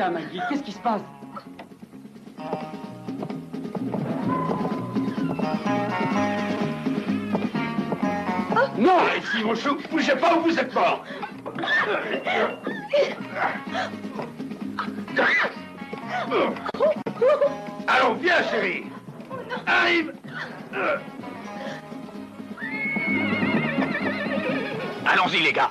a, Maggie? Qu'est-ce qui se passe? Non! Ici, mon chou, bougez pas ou vous êtes mort! Allons, viens, chérie! Arrive! Allons-y, les gars!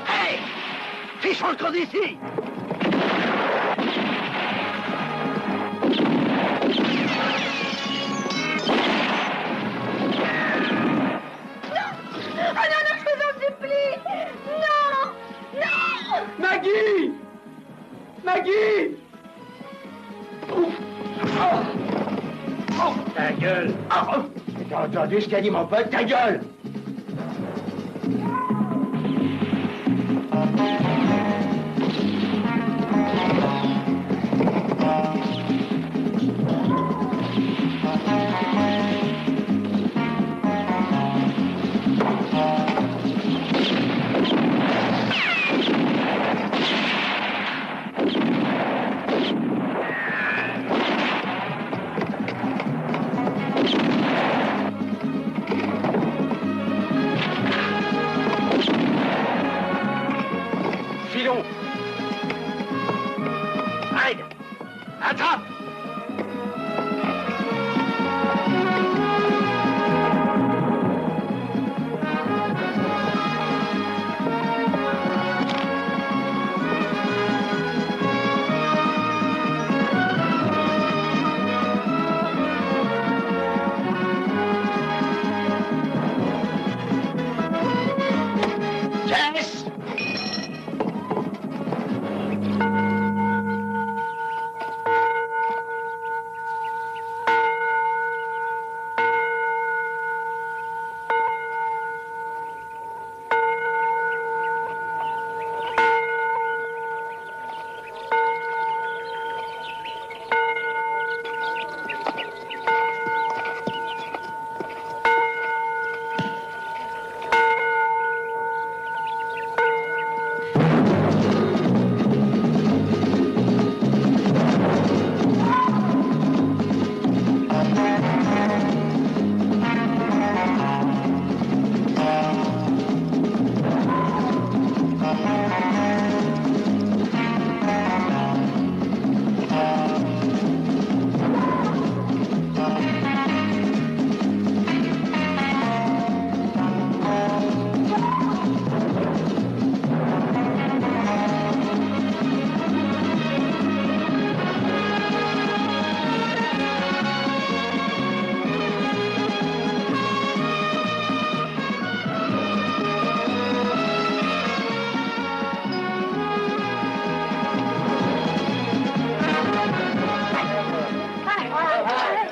Hey! Fichons le camp d'ici! Maggie! Maggie! Ta gueule! T'as entendu ce qu'a dit mon pote? Ta gueule! Attrape! Jess!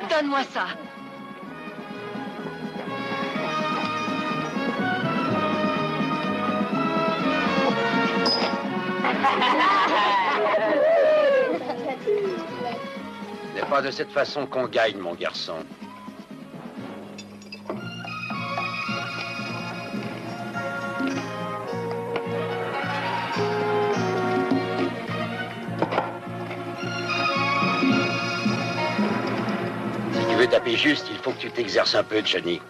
Donne-moi ça. Ce n'est pas de cette façon qu'on gagne, mon garçon. Si tu veux taper juste, il faut que tu t'exerces un peu, Johnny.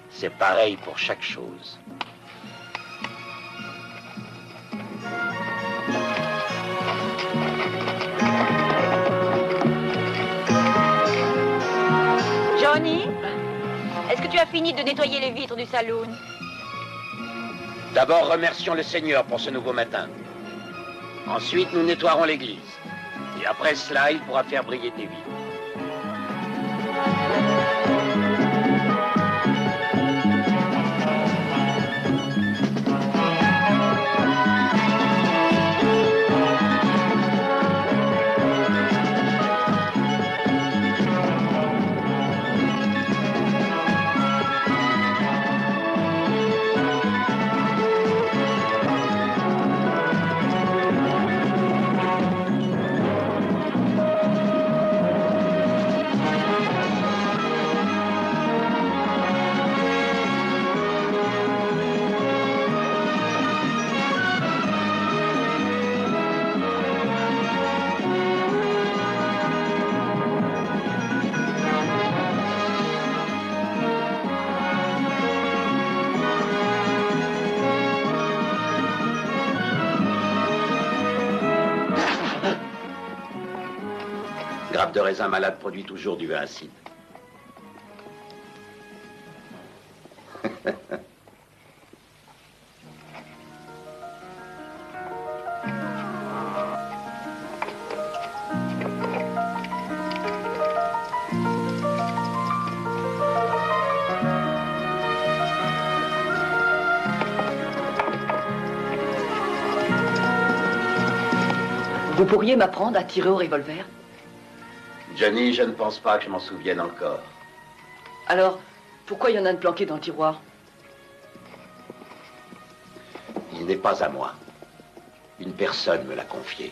C'est pareil pour chaque chose. Johnny, est-ce que tu as fini de nettoyer les vitres du saloon? D'abord, remercions le Seigneur pour ce nouveau matin. Ensuite, nous nettoierons l'église. Et après cela, il pourra faire briller tes vies. grappe de raisin malade produit toujours du vin acide. Vous pourriez m'apprendre à tirer au revolver? Johnny, je ne pense pas que je m'en souvienne encore. Alors, pourquoi il y en a une planquée dans le tiroir? Il n'est pas à moi. Une personne me l'a confié.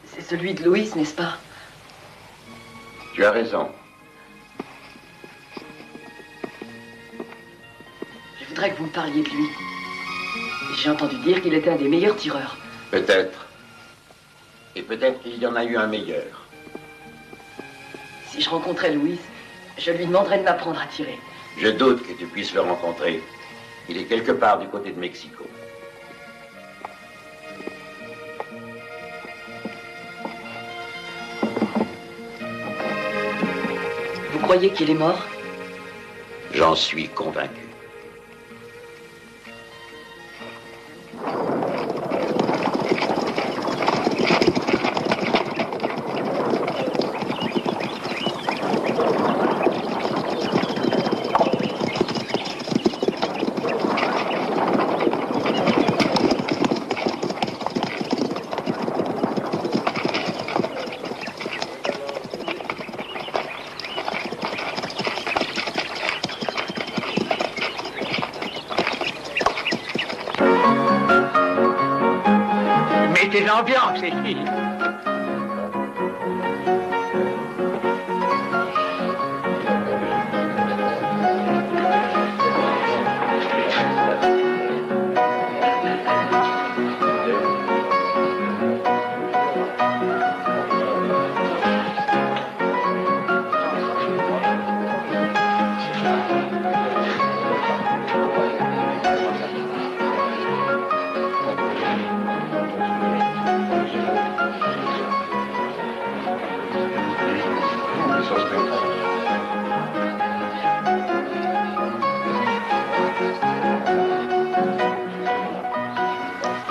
C'est celui de Louise, n'est-ce pas? Tu as raison. Je voudrais que vous me parliez de lui. J'ai entendu dire qu'il était un des meilleurs tireurs. Peut-être. Et peut-être qu'il y en a eu un meilleur. Si je rencontrais Louise, je lui demanderais de m'apprendre à tirer. Je doute que tu puisses le rencontrer. Il est quelque part du côté de Mexico. Vous croyez qu'il est mort? J'en suis convaincu. Mettez l'ambiance ici.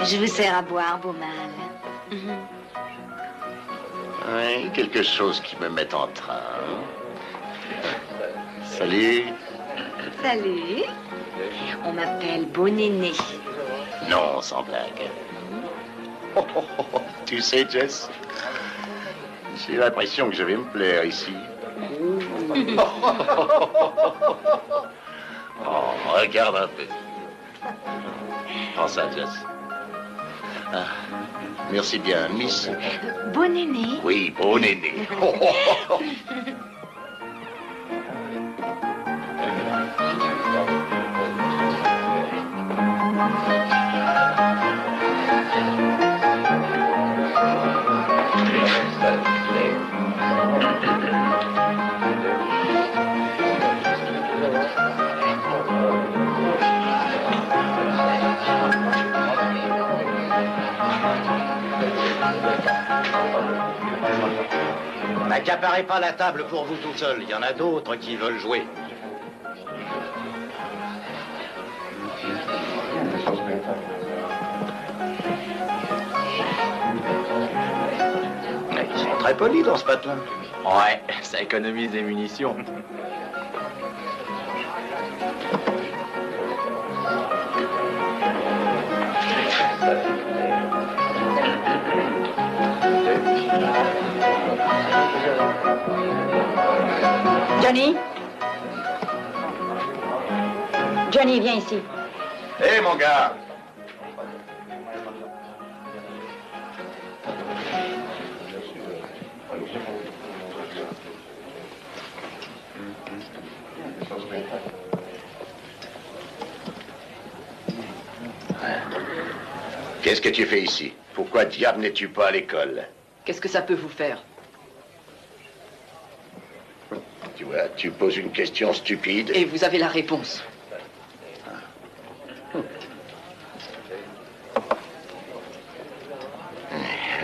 Je vous sers à boire, beau mâle. Oui, quelque chose qui me met en train. Salut. Salut. On m'appelle Beau Néné. Non, sans blague. Tu sais, Jess, j'ai l'impression que je vais me plaire ici. Oh, regarde un peu. Prends ça, Jess. Ah, merci bien, Miss. Beau Néné. Oui, beau néné. N'accaparez pas la table pour vous tout seul. Il y en a d'autres qui veulent jouer. Ils sont très polis dans ce patelin. Ouais, ça économise des munitions. Johnny? Johnny, viens ici. Hé, mon gars. Qu'est-ce que tu fais ici? Pourquoi diable n'es-tu pas à l'école? Qu'est-ce que ça peut vous faire? Tu vois, tu poses une question stupide. Et vous avez la réponse.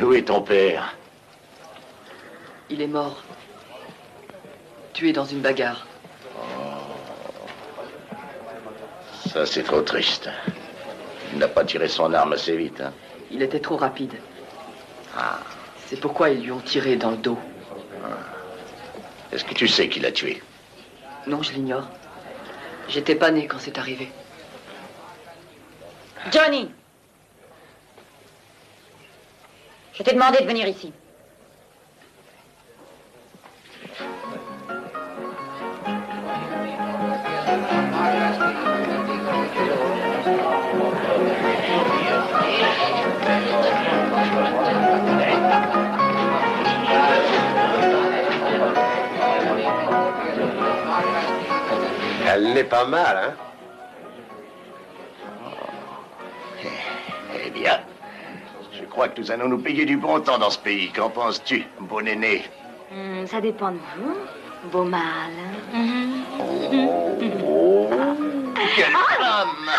Où est ton père? Il est mort. Tué dans une bagarre. Ça, c'est trop triste. Il n'a pas tiré son arme assez vite, hein? Il était trop rapide. Ah. C'est pourquoi ils lui ont tiré dans le dos. Est-ce que tu sais qui l'a tué? Non, je l'ignore. J'étais pas né quand c'est arrivé. Johnny! Je t'ai demandé de venir ici. Elle n'est pas mal, hein? Eh bien, je crois que nous allons nous payer du bon temps dans ce pays. Qu'en penses-tu, bon aîné? Ça dépend de vous, beau mâle. Oh, quelle femme!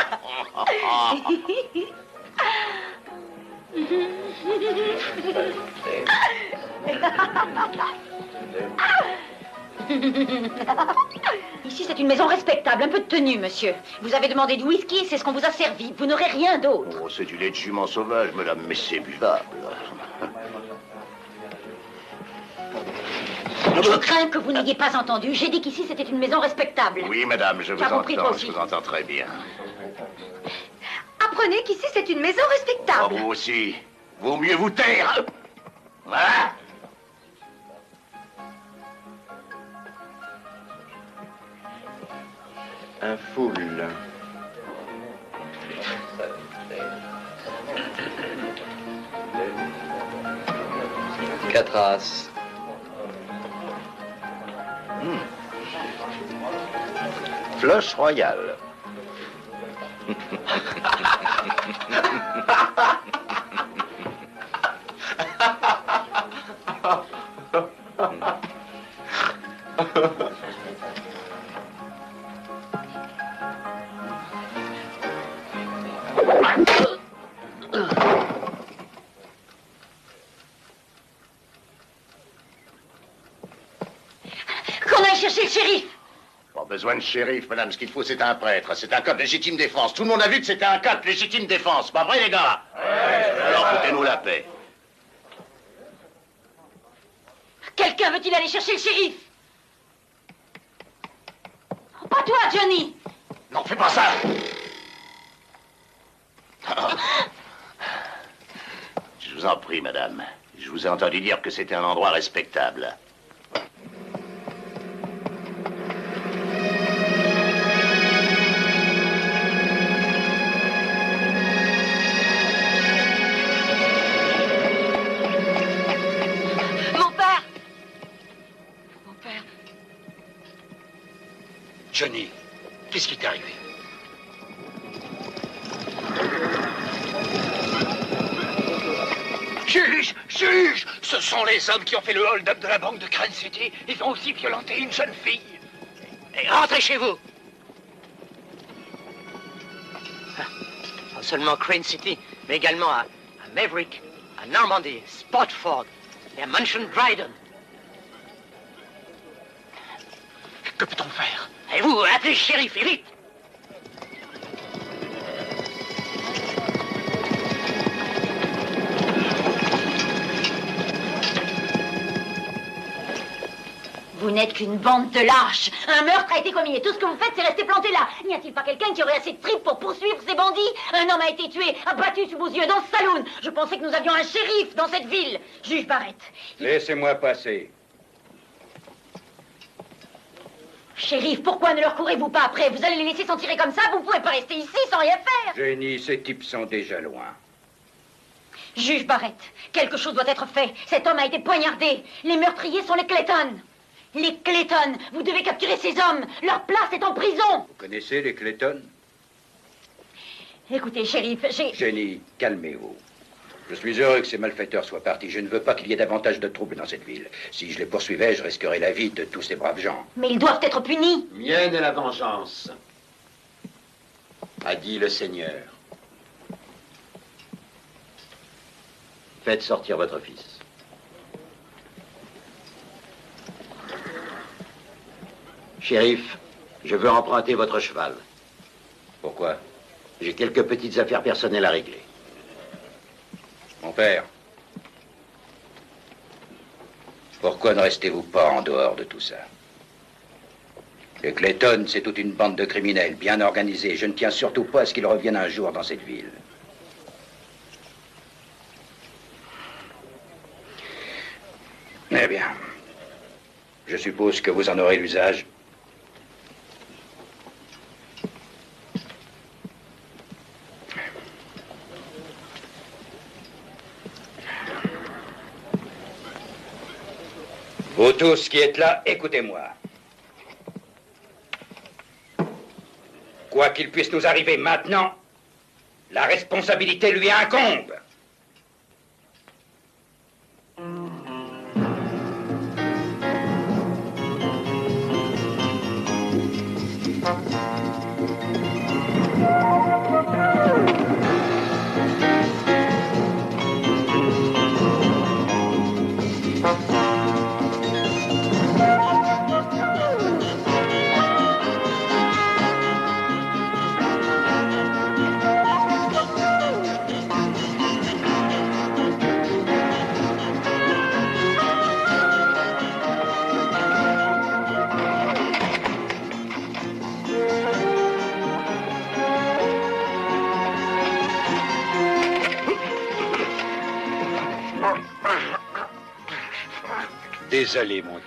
Ici, c'est une maison respectable, un peu de tenue, monsieur. Vous avez demandé du whisky et c'est ce qu'on vous a servi. Vous n'aurez rien d'autre. Oh, c'est du lait de jument sauvage, madame, mais c'est buvable. Je crains que vous n'ayez pas entendu. J'ai dit qu'ici, c'était une maison respectable. Oui, madame, je vous Tu as compris, toi entends, aussi. je vous entends très bien. Apprenez qu'ici, c'est une maison Oh, respectable. vous aussi. Vaut mieux vous taire. Voilà. Un foule. Quatre as. Floche royale. Qu'on aille chercher le shérif. Pas besoin de shérif, madame. Ce qu'il faut, c'est un prêtre. C'est un code légitime défense. Tout le monde a vu que c'était un code légitime défense. Pas vrai, les gars? Alors, foutez-nous la paix. Quelqu'un veut-il aller chercher le shérif? Pas toi, Johnny. Non, fais pas ça. Je vous en prie, madame. Je vous ai entendu dire que c'était un endroit respectable. Mon père. Mon père. Johnny, qu'est-ce qui t'est arrivé? Juge! Ce sont les hommes qui ont fait le hold-up de la banque de Crane City. Ils ont aussi violenté une jeune fille. Et rentrez chez vous. Non seulement Crane City, mais également à Maverick, à Normandy, Spotsford et à Mansion Dryden. Que peut-on faire? Et vous, appelez le shérif, et vite! Vous n'êtes qu'une bande de lâches. Un meurtre a été commis et tout ce que vous faites, c'est rester planté là. N'y a-t-il pas quelqu'un qui aurait assez de tripes pour poursuivre ces bandits? Un homme a été tué, abattu sous vos yeux dans ce saloon. Je pensais que nous avions un shérif dans cette ville. Juge Barrett. Laissez-moi passer. Shérif, pourquoi ne leur courez-vous pas après? Vous allez les laisser s'en tirer comme ça? Vous ne pouvez pas rester ici sans rien faire. Jenny, ces types sont déjà loin. Juge Barrett, quelque chose doit être fait. Cet homme a été poignardé. Les meurtriers sont les Clayton. Les Clayton, vous devez capturer ces hommes. Leur place est en prison. Vous connaissez les Clayton? Écoutez, shérif, j'ai... Jenny, calmez-vous. Je suis heureux que ces malfaiteurs soient partis. Je ne veux pas qu'il y ait davantage de troubles dans cette ville. Si je les poursuivais, je risquerais la vie de tous ces braves gens. Mais ils doivent être punis. Mienne est la vengeance, a dit le Seigneur. Faites sortir votre fils. Shérif, je veux emprunter votre cheval. Pourquoi? J'ai quelques petites affaires personnelles à régler. Mon père, pourquoi ne restez-vous pas en dehors de tout ça? Les Clayton, c'est toute une bande de criminels bien organisés. Je ne tiens surtout pas à ce qu'ils reviennent un jour dans cette ville. Eh bien, je suppose que vous en aurez l'usage. Vous tous qui êtes là, écoutez-moi. Quoi qu'il puisse nous arriver maintenant, la responsabilité lui incombe. Désolé, mon Dieu.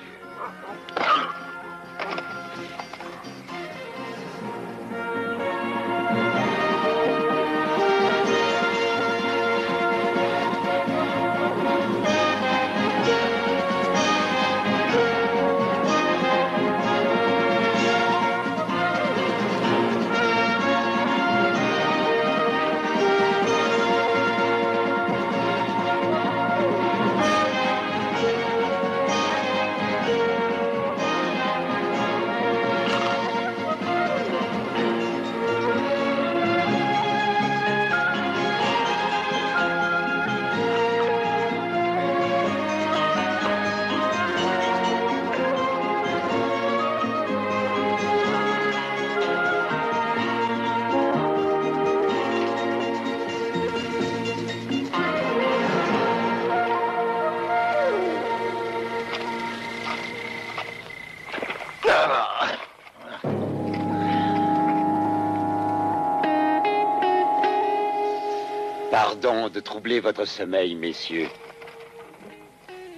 Pardon de troubler votre sommeil, messieurs.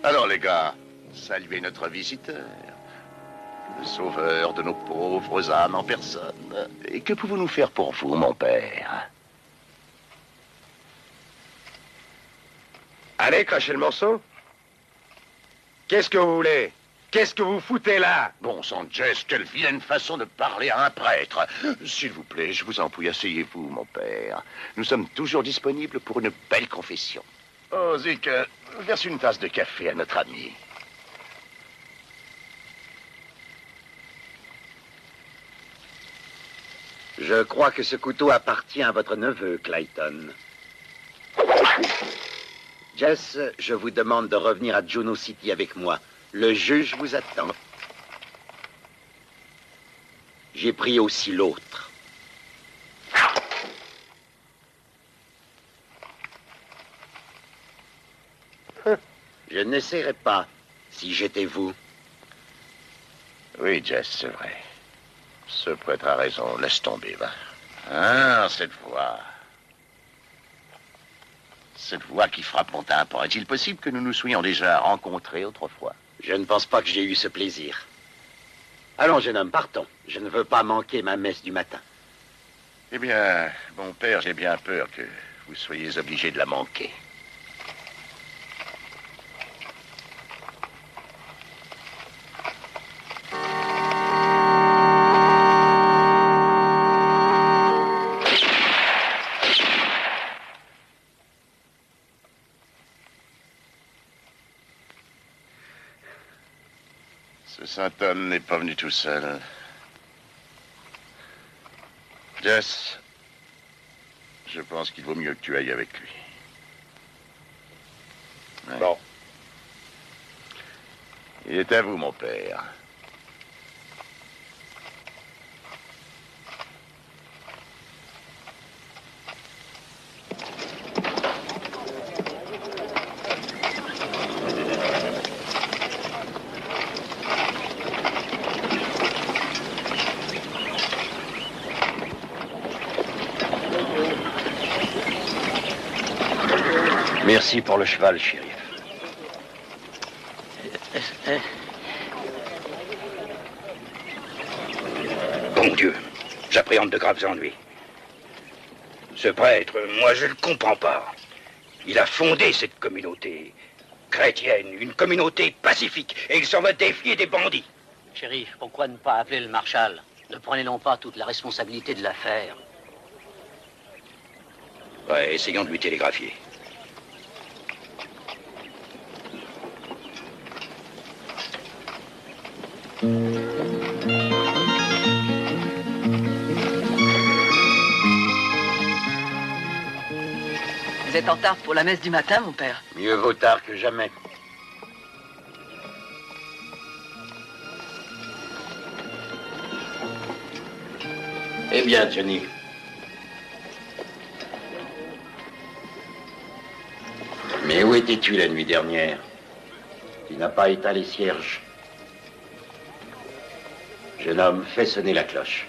Alors, les gars, saluez notre visiteur. Le sauveur de nos pauvres âmes en personne. Et que pouvons-nous faire pour vous, mon père? Allez, crachez le morceau. Qu'est-ce que vous voulez? Qu'est-ce que vous foutez là? Bon sang, Jess, quelle vilaine façon de parler à un prêtre. S'il vous plaît, je vous en prie, asseyez-vous, mon père. Nous sommes toujours disponibles pour une belle confession. Oh, Zic, verse une tasse de café à notre ami. Je crois que ce couteau appartient à votre neveu, Clayton. Jess, je vous demande de revenir à Juno City avec moi. Le juge vous attend. J'ai pris aussi l'autre. Je n'essaierai pas, si j'étais vous. Oui, Jess, c'est vrai. Ce prêtre a raison. Laisse tomber, va. Ah, cette voix. Cette voix qui frappe mon tympan. Est-il possible que nous nous soyons déjà rencontrés autrefois? Je ne pense pas que j'ai eu ce plaisir. Allons, jeune homme, partons. Je ne veux pas manquer ma messe du matin. Eh bien, mon père, j'ai bien peur que vous soyez obligé de la manquer. Ce saint homme n'est pas venu tout seul. Jess, je pense qu'il vaut mieux que tu ailles avec lui. Ouais. Bon. Il est à vous, mon père. Merci pour le cheval, shérif. Bon Dieu, j'appréhende de graves ennuis. Ce prêtre, moi je ne le comprends pas. Il a fondé cette communauté chrétienne, une communauté pacifique, et il s'en va défier des bandits. Shérif, pourquoi ne pas appeler le marshal? Ne prenez-nous pas toute la responsabilité de l'affaire. Ouais, essayons de lui télégraphier. Vous êtes en retard pour la messe du matin, mon père. Mieux vaut tard que jamais. Eh bien, Johnny. Mais où étais-tu la nuit dernière? Tu n'as pas éteint les cierges. Jeune homme, fais sonner la cloche.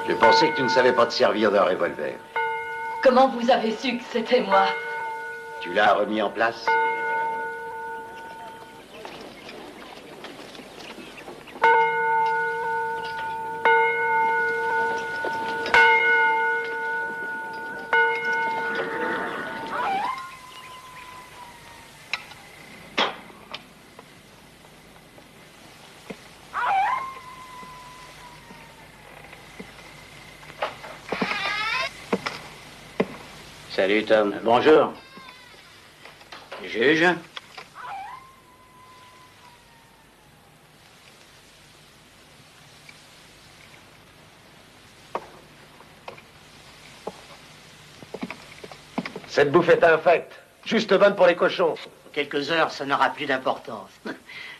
Je pensais que tu ne savais pas te servir d'un revolver. Comment vous avez su que c'était moi? Tu l'as remis en place? Salut, Tom. Bonjour. Juge. Cette bouffe est infecte. Juste bonne pour les cochons. Dans quelques heures, ça n'aura plus d'importance.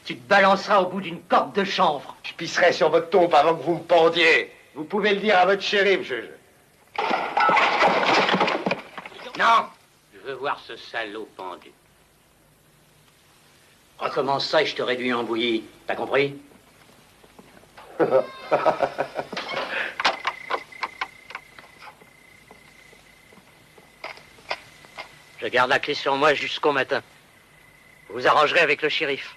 Tu te balanceras au bout d'une corde de chanvre. Je pisserai sur votre tombe avant que vous me pendiez. Vous pouvez le dire à votre shérif, juge. Non! Je veux voir ce salaud pendu. Recommence ça et je te réduis en bouillie. T'as compris? Je garde la clé sur moi jusqu'au matin. Vous arrangerez avec le shérif.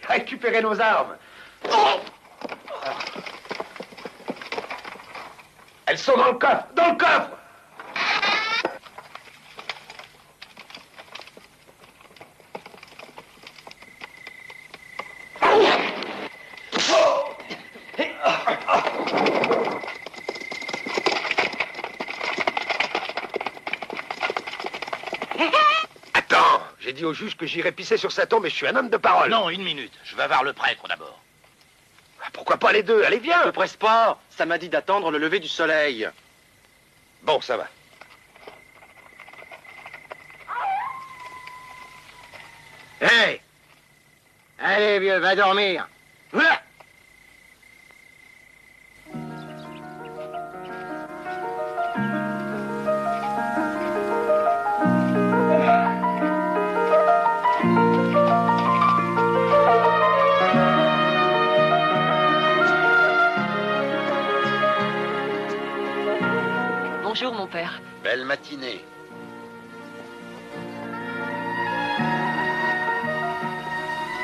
Récupérez nos armes. Elles sont dans le coffre. Dans le coffre. Attends, j'ai dit au juge que j'irais pisser sur sa tombe et je suis un homme de parole. Non, une minute. Je vais voir le prêtre d'abord. Pourquoi pas les deux? Allez, viens! Ne presse pas. Ça m'a dit d'attendre le lever du soleil. Bon, ça va. Hey! Allez, vieux, va dormir. Voilà. Bonjour, mon père. Belle matinée.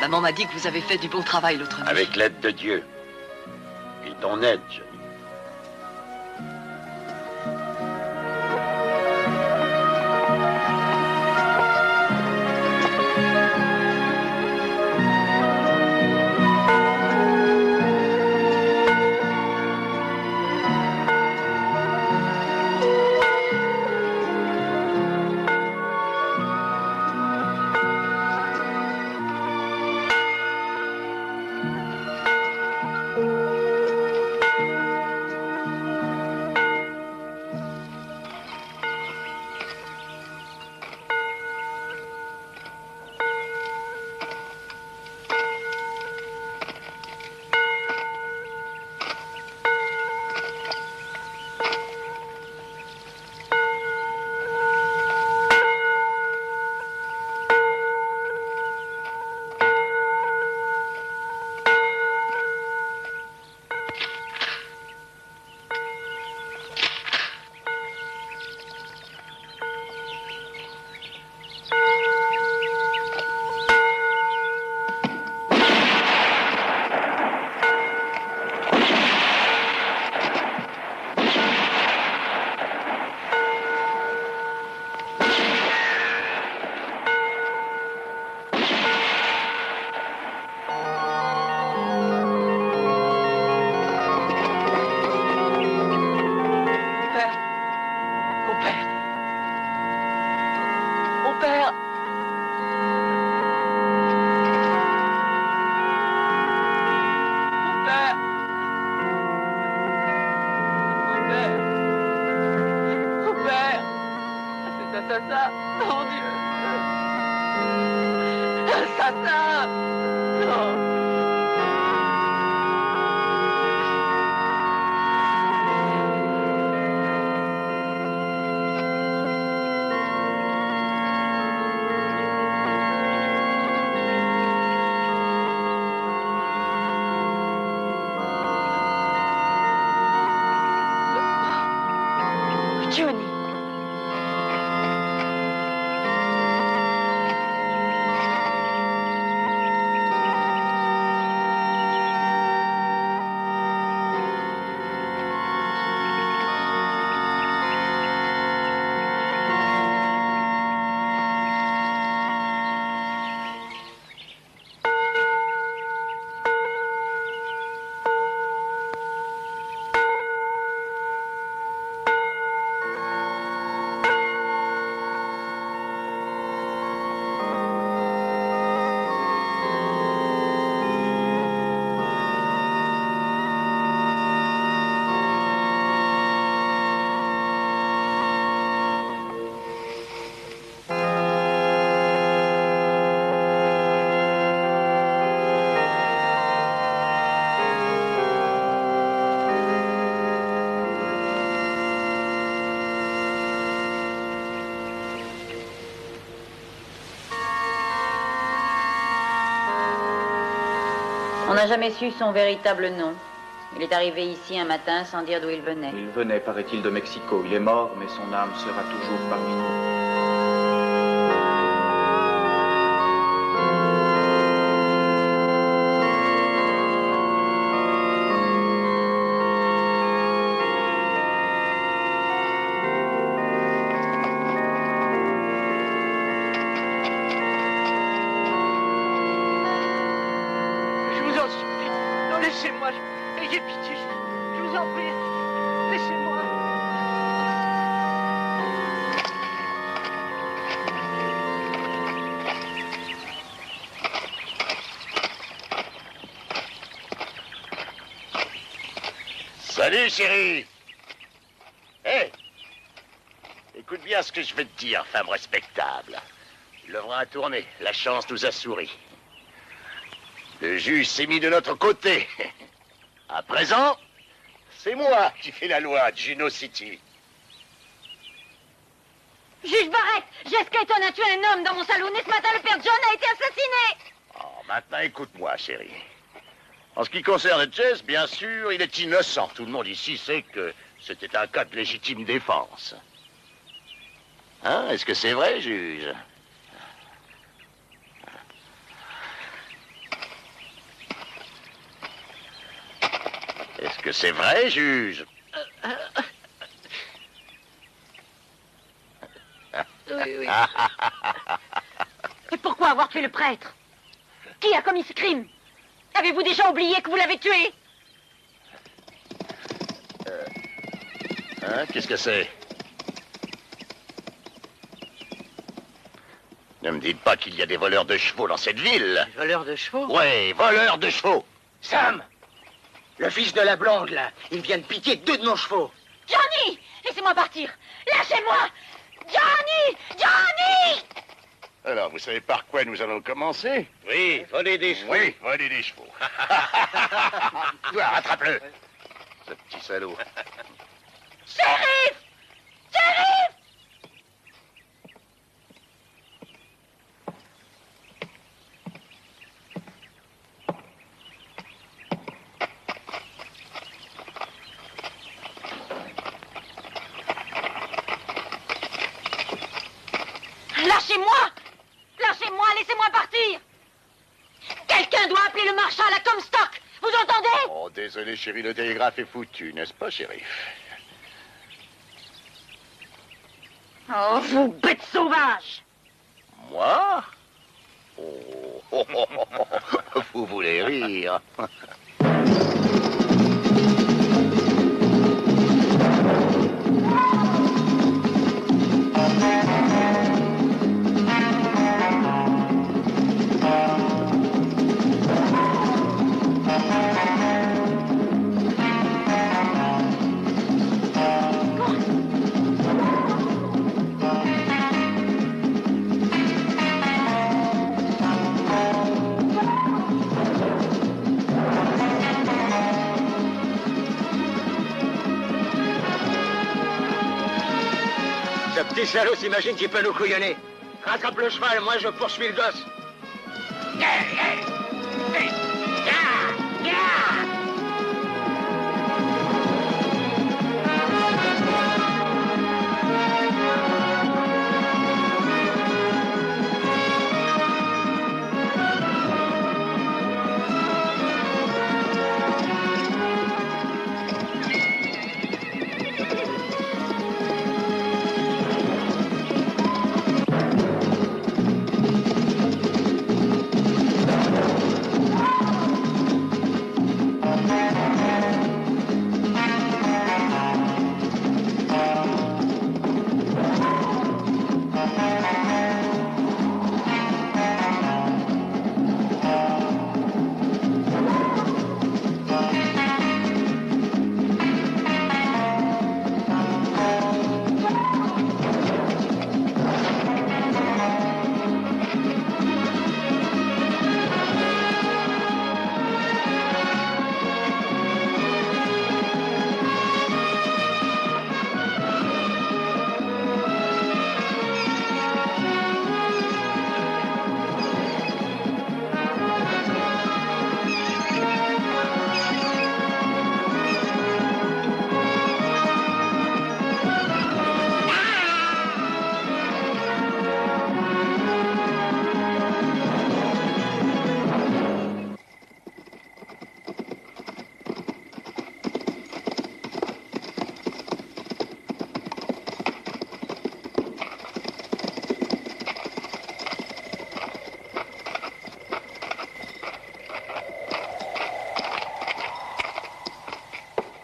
Maman m'a dit que vous avez fait du bon travail l'autre nuit. Avec l'aide de Dieu. Et ton aide, Johnny. On n'a jamais su son véritable nom. Il est arrivé ici un matin sans dire d'où il venait. Il venait, paraît-il, de Mexico. Il est mort, mais son âme sera toujours parmi nous. Laissez-moi, ayez pitié, je vous en prie, laissez-moi. Salut, chérie. Hé, écoute bien ce que je vais te dire, femme respectable. Le bras a tourné, la chance nous a souri. Le juge s'est mis de notre côté. À présent, c'est moi qui fais la loi de Juno City. Juge Barrett, Jess Clayton a tué un homme dans mon salon et ce matin le père John a été assassiné. Oh, maintenant, écoute-moi, chérie. En ce qui concerne Jess, bien sûr, il est innocent. Tout le monde ici sait que c'était un cas de légitime défense. Hein? Est-ce que c'est vrai, juge? Est-ce que c'est vrai, juge? Oui. Et pourquoi avoir tué le prêtre? Qui a commis ce crime? Avez-vous déjà oublié que vous l'avez tué? Hein? Qu'est-ce que c'est? Ne me dites pas qu'il y a des voleurs de chevaux dans cette ville. Des voleurs de chevaux? Oui, voleurs de chevaux. Sam! Le fils de la blonde, là, il vient de piquer 2 de nos chevaux. Johnny! Laissez-moi partir! Lâchez-moi! Johnny! Johnny! Alors, vous savez par quoi nous allons commencer? Oui, voler des chevaux. Oui, voler des chevaux. Toi, rattrape-le. Ce petit salaud. Shérif! Shérif! Lâchez-moi! Lâchez-moi, laissez-moi partir! Quelqu'un doit appeler le marshal à Comstock! Vous entendez? Oh, désolé, chérie, le télégraphe est foutu, n'est-ce pas, shérif? Oh, vous bêtes sauvages! Moi? Oh, vous voulez rire? Ce petit salaud s'imagine qu'il peut nous couillonner. Rattrape le cheval, moi je poursuis le gosse.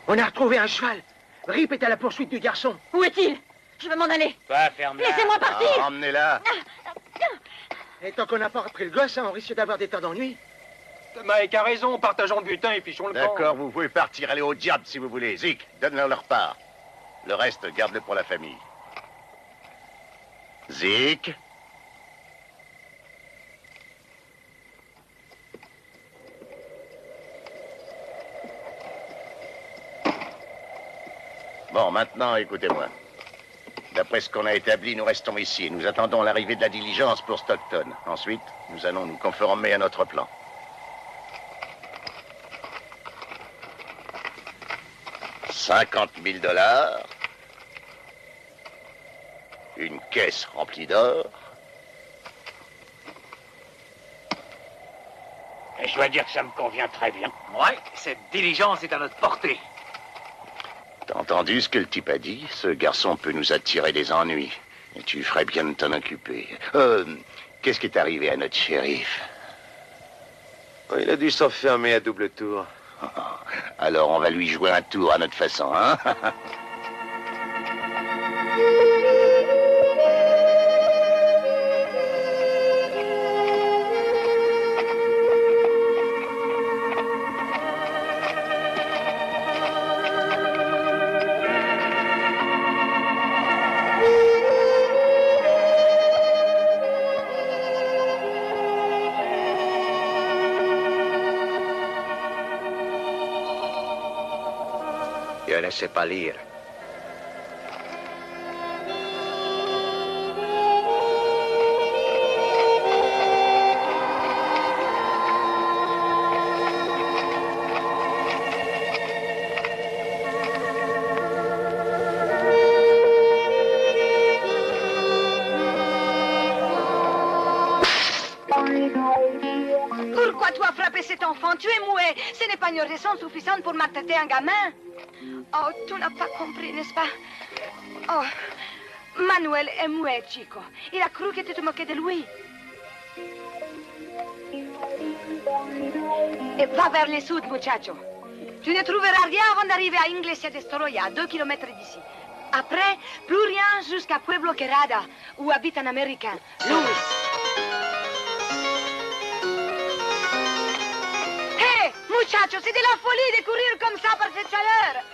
On a retrouvé un cheval. Rip est à la poursuite du garçon. Où est-il? Je veux m'en aller. Toi, ferme-la. Laissez-moi partir. Emmenez-la. Et tant qu'on n'a pas repris le gosse, hein, on risque d'avoir des temps d'ennui. Mike a raison, partageons le butin et fichons le camp. D'accord, vous pouvez partir, aller au diable si vous voulez. Zik, donne-leur leur part. Le reste, garde-le pour la famille. Zik. Bon, maintenant, écoutez-moi. D'après ce qu'on a établi, nous restons ici. Nous attendons l'arrivée de la diligence pour Stockton. Ensuite, nous allons nous conformer à notre plan. $50 000. Une caisse remplie d'or. Et je dois dire que ça me convient très bien. Ouais, cette diligence est à notre portée. T'as entendu ce que le type a dit? Ce garçon peut nous attirer des ennuis. Et tu ferais bien de t'en occuper. Qu'est-ce qui est arrivé à notre shérif? Oh, il a dû s'enfermer à double tour. Alors on va lui jouer un tour à notre façon, hein? Je ne sais pas lire. Pourquoi tu as frappé cet enfant? Tu es muet. Ce n'est pas une raison suffisante pour maltraiter un gamin. Oh, tu n'as pas compris, n'est-ce pas? Oh, Manuel est muet, Chico. Il a cru que tu te moquais de lui. Et va vers le sud, muchacho. Tu ne trouveras rien avant d'arriver à Iglesia de Storoya, à 2 kilomètres d'ici. Après, plus rien jusqu'à Pueblo Querada, où habite un Américain, Louis. Hé, muchacho, c'est de la folie de courir comme ça par cette chaleur.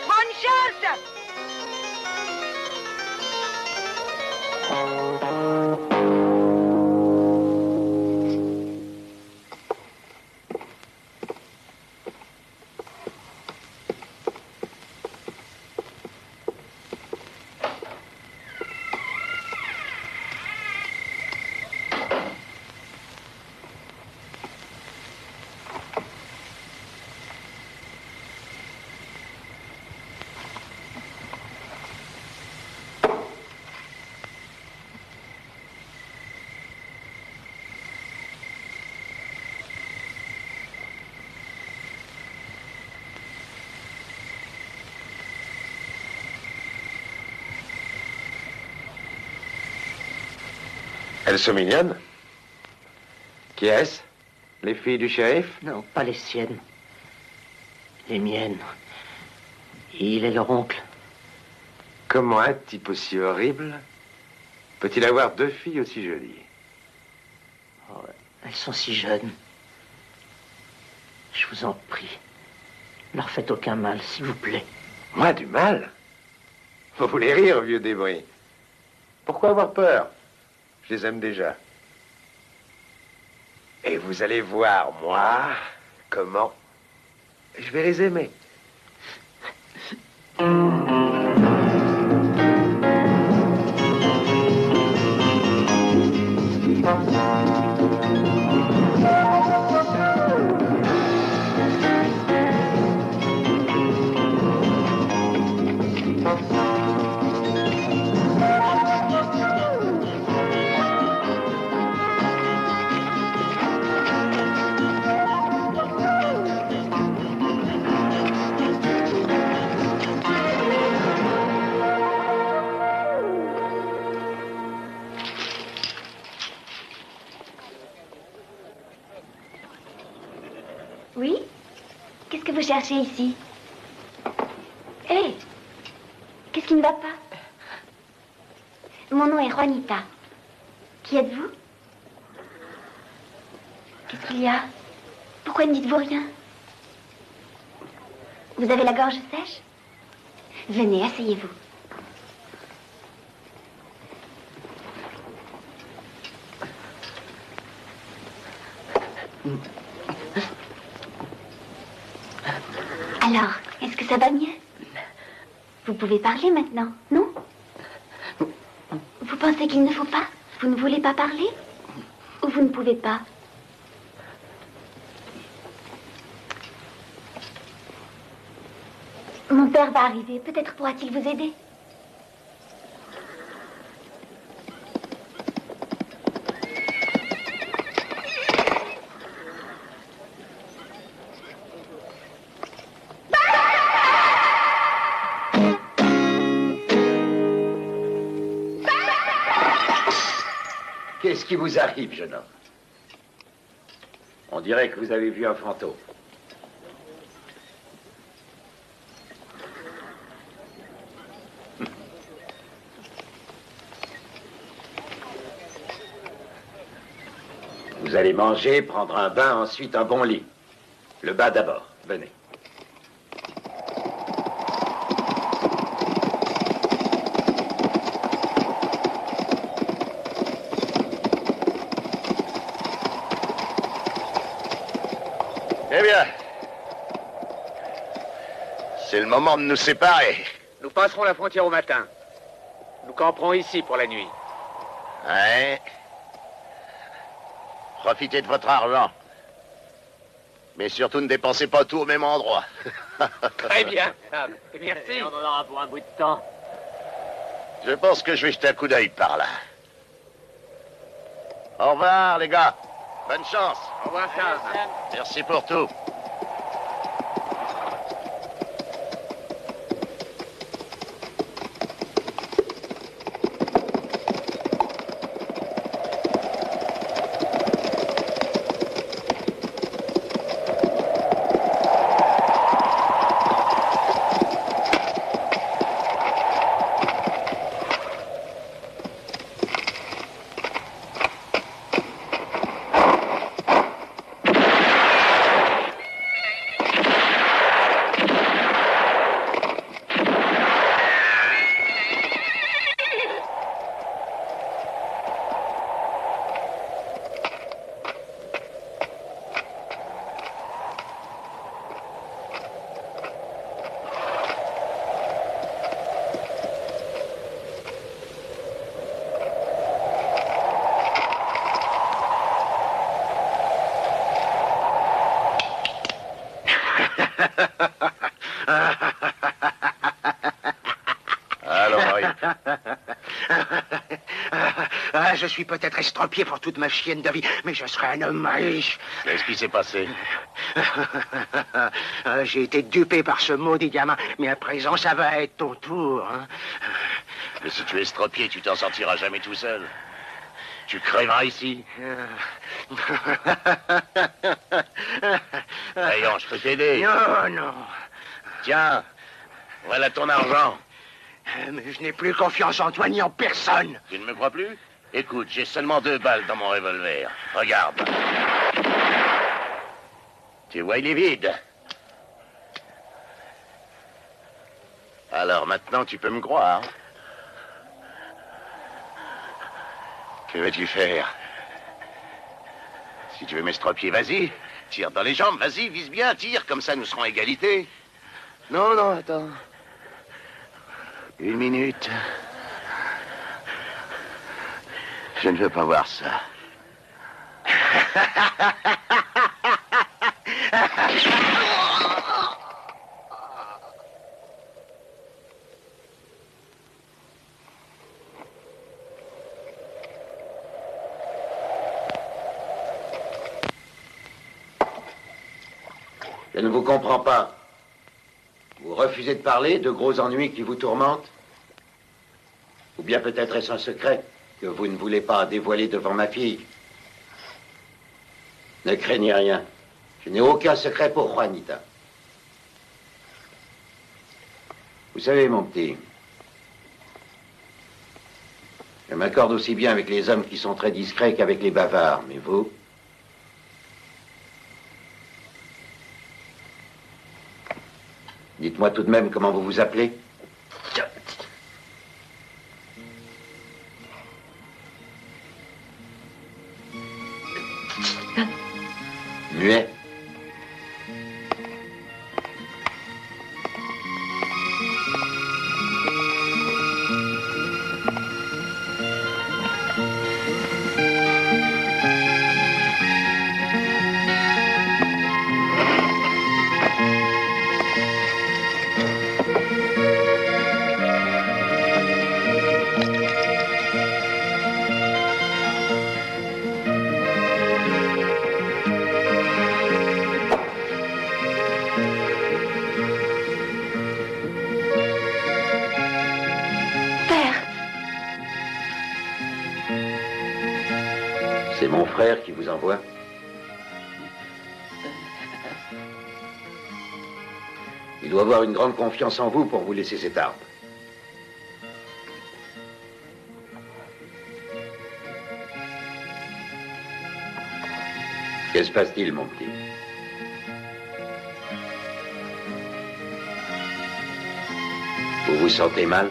Bonne chance! Elles sont mignonnes. Qui est-ce? Les filles du shérif? Non, pas les siennes. Les miennes. Il est leur oncle. Comment un type aussi horrible peut-il avoir 2 filles aussi jolies? Oh, elles sont si jeunes. Je vous en prie. Ne leur faites aucun mal, s'il vous plaît. Moi, du mal? Vous voulez rire, vieux débris? Pourquoi avoir peur? Je les aime déjà. Et vous allez voir, moi, comment je vais les aimer. Oui? Qu'est-ce que vous cherchez ici? Hé! Qu'est-ce qui ne va pas? Mon nom est Juanita. Qui êtes-vous? Qu'est-ce qu'il y a? Pourquoi ne dites-vous rien? Vous avez la gorge sèche? Venez, asseyez-vous. Alors, est-ce que ça va mieux? Vous pouvez parler maintenant, non? Vous pensez qu'il ne faut pas? Vous ne voulez pas parler? Ou vous ne pouvez pas? Mon père va arriver. Peut-être pourra-t-il vous aider. Qu'est-ce qui vous arrive, jeune homme? On dirait que vous avez vu un fantôme. Vous allez manger, prendre un bain, ensuite un bon lit. Le bas d'abord. Venez. Eh bien, c'est le moment de nous séparer. Nous passerons la frontière au matin. Nous camperons ici pour la nuit. Ouais. Profitez de votre argent. Mais surtout ne dépensez pas tout au même endroit. Très bien. Merci. On en aura pour un bout de temps. Je pense que je vais jeter un coup d'œil par là. Au revoir, les gars. Bonne chance. Au revoir, Sam. Merci pour tout. Je suis peut-être estropié pour toute ma chienne de vie, mais je serai un homme riche. Qu'est-ce qui s'est passé? J'ai été dupé par ce maudit gamin, mais à présent, ça va être ton tour. Hein. Mais si tu es estropié, tu t'en sortiras jamais tout seul. Tu crèveras ici. Voyons, je peux t'aider. Non, non. Tiens, voilà ton argent. Mais je n'ai plus confiance en toi ni en personne. Tu ne me crois plus? Écoute, j'ai seulement 2 balles dans mon revolver. Regarde. Tu vois, il est vide. Alors maintenant, tu peux me croire. Que veux-tu faire? Si tu veux m'estropier, vas-y. Tire dans les jambes, vas-y, vise bien, tire. Comme ça, nous serons à égalité. Non, non, attends. 1 minute. Je ne veux pas voir ça. Je ne vous comprends pas. Vous refusez de parler de gros ennuis qui vous tourmentent? Ou bien peut-être est-ce un secret que vous ne voulez pas dévoiler devant ma fille? Ne craignez rien. Je n'ai aucun secret pour Juanita. Vous savez, mon petit, je m'accorde aussi bien avec les hommes qui sont très discrets qu'avec les bavards, mais vous Dites-moi tout de même comment vous vous appelez. Muet. C'est mon frère qui vous envoie. Il doit avoir une grande confiance en vous pour vous laisser cette arme. Que se passe-t-il, mon petit? Vous vous sentez mal?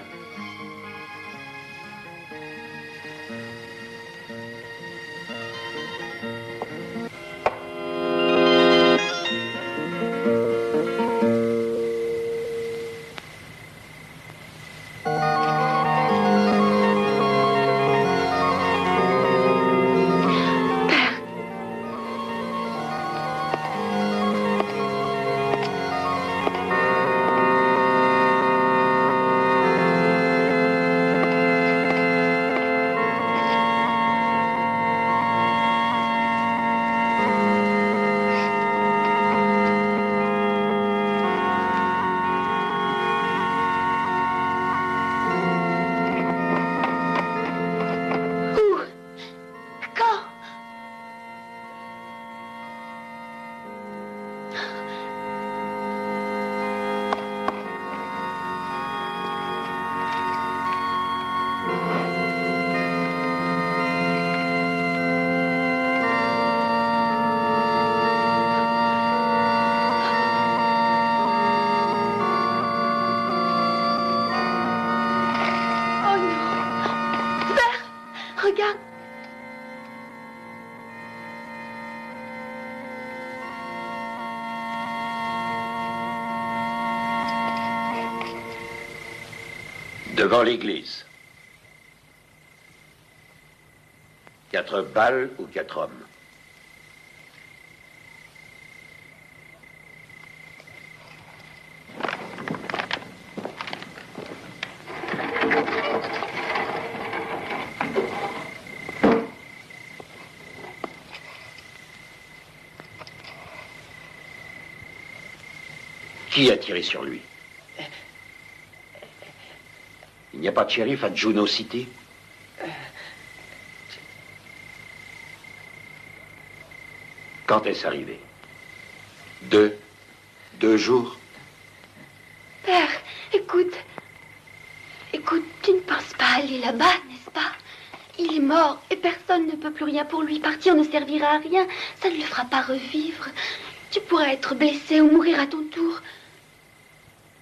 Regarde. Devant l'église. 4 balles ou 4 hommes? Qui a tiré sur lui? Il n'y a pas de shérif à Juno City? Quand est-ce arrivé? 2 jours? Père, écoute. Écoute, tu ne penses pas aller là-bas, n'est-ce pas? Il est mort et personne ne peut plus rien pour lui. Partir ne servira à rien. Ça ne le fera pas revivre. Tu pourrais être blessé ou mourir à ton tour.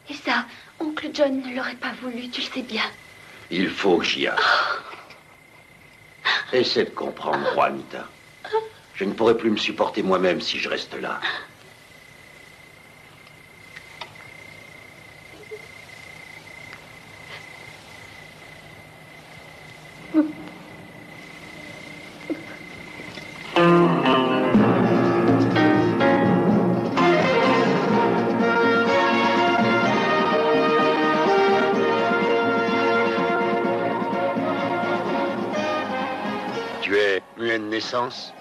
Et ça, oncle John ne l'aurait pas voulu, tu le sais bien. Il faut que j'y aille. Essaie de comprendre, Juanita. Je ne pourrai plus me supporter moi-même si je reste là. Tu es muet de naissance?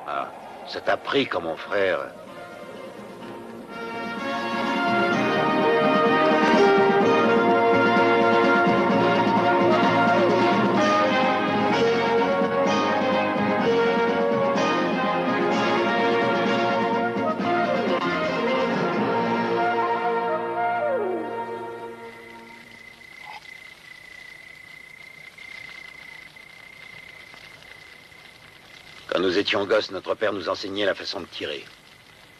Ah, ça t'a pris comme mon frère. Quand nous étions gosses, notre père nous enseignait la façon de tirer.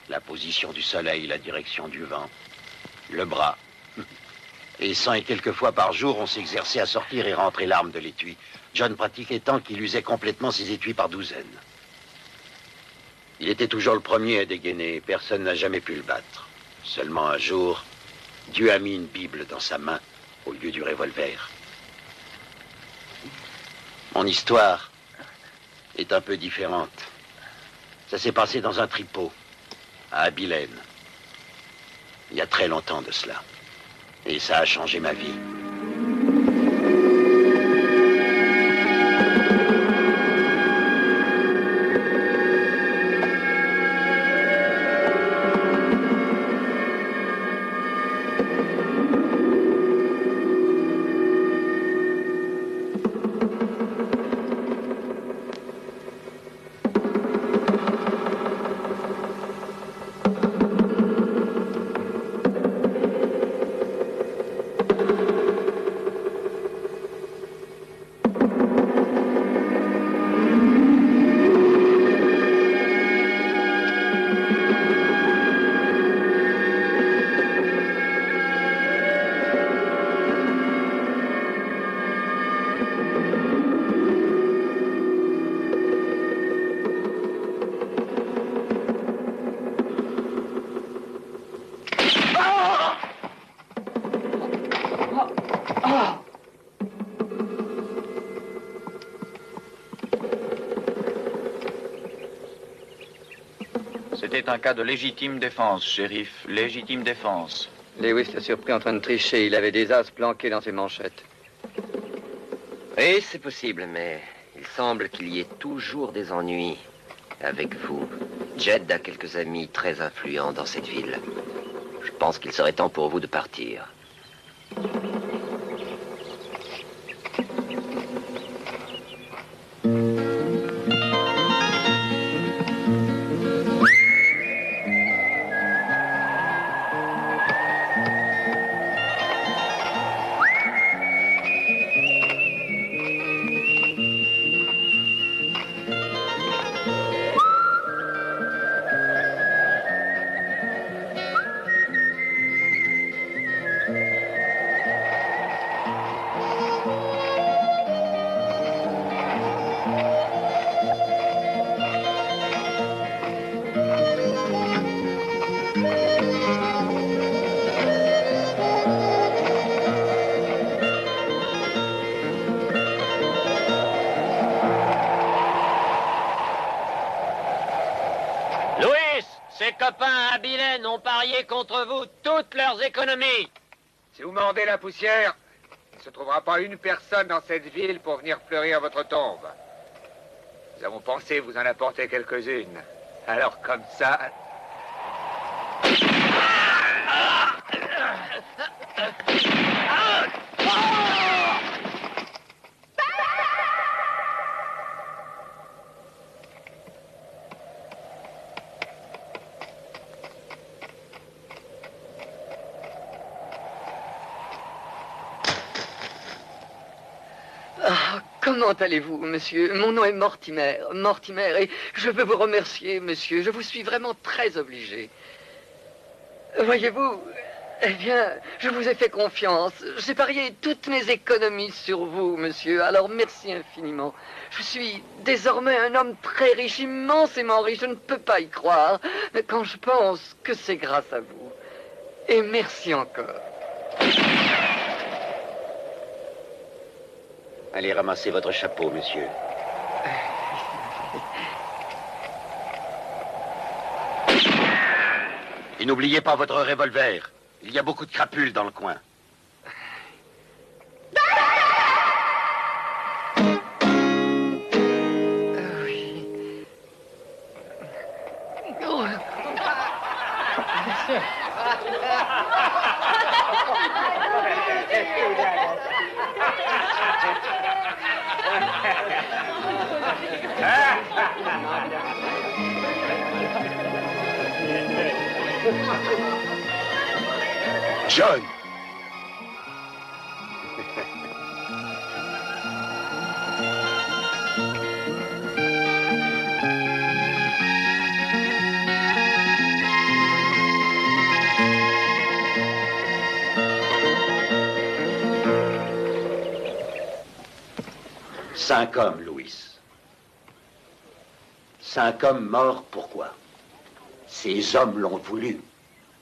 La position du soleil, la direction du vent, le bras. Et 100 et quelques fois par jour, on s'exerçait à sortir et rentrer l'arme de l'étui. John pratiquait tant qu'il usait complètement ses étuis par douzaines. Il était toujours le premier à dégainer. Personne n'a jamais pu le battre. Seulement un jour, Dieu a mis une Bible dans sa main au lieu du revolver. Mon histoire est un peu différente. Ça s'est passé dans un tripot, à Abilène. Il y a très longtemps de cela. Et ça a changé ma vie. C'était un cas de légitime défense, shérif. Légitime défense. Lewis l'a surpris en train de tricher. Il avait des as planqués dans ses manchettes. Oui, c'est possible, mais il semble qu'il y ait toujours des ennuis avec vous. Jed a quelques amis très influents dans cette ville. Je pense qu'il serait temps pour vous de partir. Ses copains à Abilène ont parié contre vous toutes leurs économies. Si vous mordez la poussière, il ne se trouvera pas une personne dans cette ville pour venir pleurer à votre tombe. Nous avons pensé vous en apporter quelques-unes. Alors comme ça... Comment allez-vous, monsieur? Mon nom est Mortimer. Mortimer, et je veux vous remercier, monsieur. Je vous suis vraiment très obligé. Voyez-vous, eh bien, je vous ai fait confiance. J'ai parié toutes mes économies sur vous, monsieur. Alors, merci infiniment. Je suis désormais un homme très riche, immensément riche. Je ne peux pas y croire. Mais quand je pense que c'est grâce à vous. Et merci encore. Allez ramasser votre chapeau, monsieur. Et n'oubliez pas votre revolver. Il y a beaucoup de crapules dans le coin. Oui. John! 5 hommes, Louis. 5 hommes morts, pourquoi? Ces hommes l'ont voulu.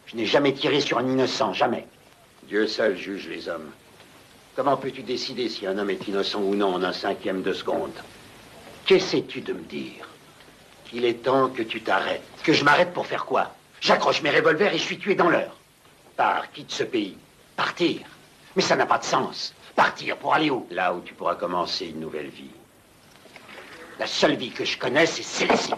Je n'ai jamais tiré sur un innocent, jamais. Dieu seul juge les hommes. Comment peux-tu décider si un homme est innocent ou non en un cinquième de seconde? Qu'essaies-tu de me dire? Qu'il est temps que tu t'arrêtes. Que je m'arrête pour faire quoi? J'accroche mes revolvers et je suis tué dans l'heure. Pars, quitte ce pays. Partir. Mais ça n'a pas de sens. Partir pour aller où? Là où tu pourras commencer une nouvelle vie. La seule vie que je connais, c'est celle-ci.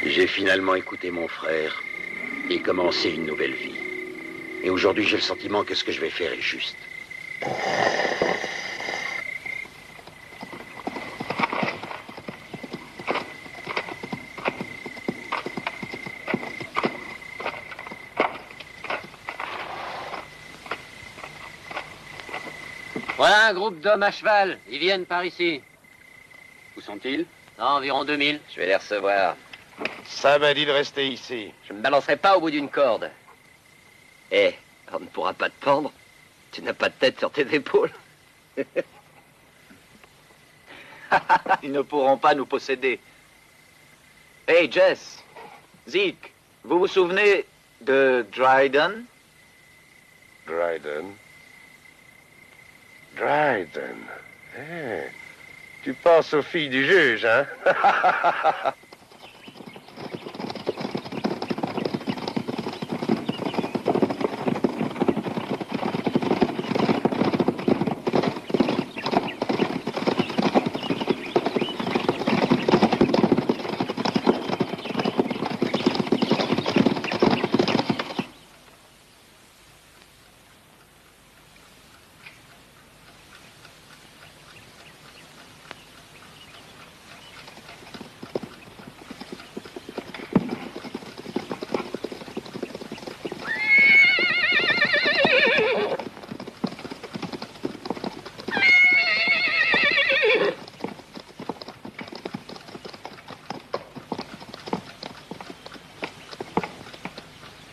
J'ai finalement écouté mon frère et commencé une nouvelle vie. Et aujourd'hui, j'ai le sentiment que ce que je vais faire est juste. Voilà un groupe d'hommes à cheval. Ils viennent par ici. Où sont-ils? Environ 2000. Je vais les recevoir. Ça m'a dit de rester ici. Je ne me balancerai pas au bout d'une corde. Eh, on ne pourra pas te pendre. Tu n'as pas de tête sur tes épaules. Ils ne pourront pas nous posséder. Hey, Jess, Zeke, vous vous souvenez de Dryden? Dryden. Dryden. Eh, tu penses aux filles du juge, hein?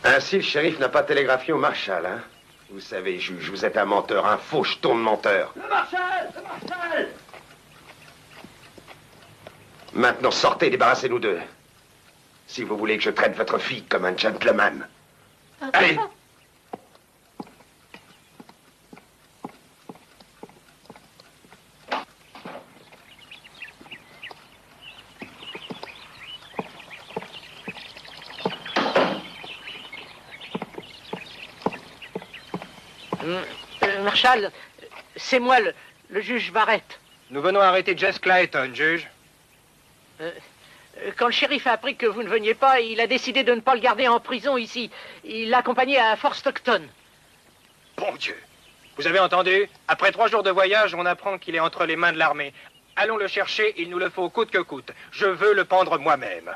Ainsi, le shérif n'a pas télégraphié au marshal, hein? Vous savez, juge, vous êtes un menteur, un faux jeton de menteur. Le marshal! Le marshal! Maintenant, sortez, débarrassez-nous d'eux. Si vous voulez que je traite votre fille comme un gentleman. Allez! Marshal, c'est moi, le juge Barrett. Nous venons arrêter Jess Clayton, juge. Quand le shérif a appris que vous ne veniez pas, il a décidé de ne pas le garder en prison ici. Il l'a accompagné à Fort Stockton. Bon Dieu. Vous avez entendu? Après 3 jours de voyage, on apprend qu'il est entre les mains de l'armée. Allons le chercher, il nous le faut coûte que coûte. Je veux le pendre moi-même.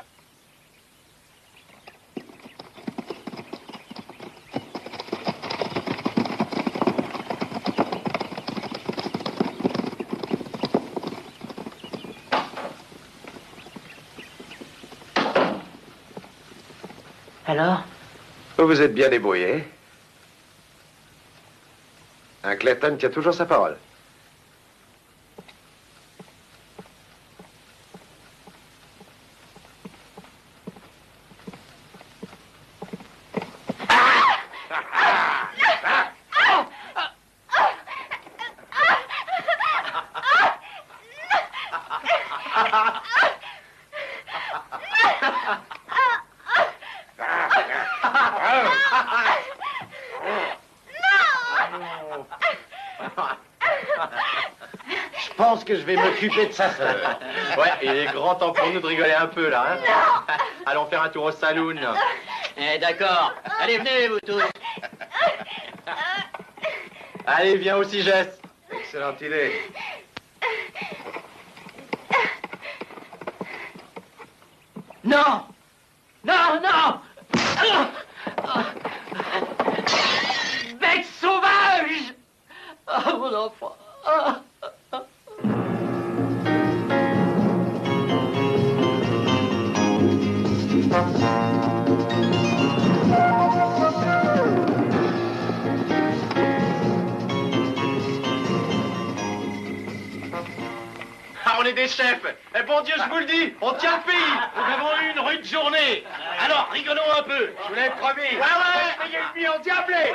Alors? Vous vous êtes bien débrouillé. Un Clayton tient toujours sa parole. Je pense que je vais m'occuper de sa sœur. Ouais, il est grand temps pour nous de rigoler un peu, là. Hein. Allons faire un tour au saloon. Eh, d'accord. Allez, venez, vous tous. Allez, viens aussi, Jess. Excellente idée. Non! Non, non! Bête sauvage! mon enfant. Ah. Ah, on est des chefs. Eh bon Dieu, je vous le dis, on tient le pays. Nous avons eu une rude journée. Alors, rigolons un peu. Je vous l'avais promis. Ouais, ouais, payez le billet en diablé.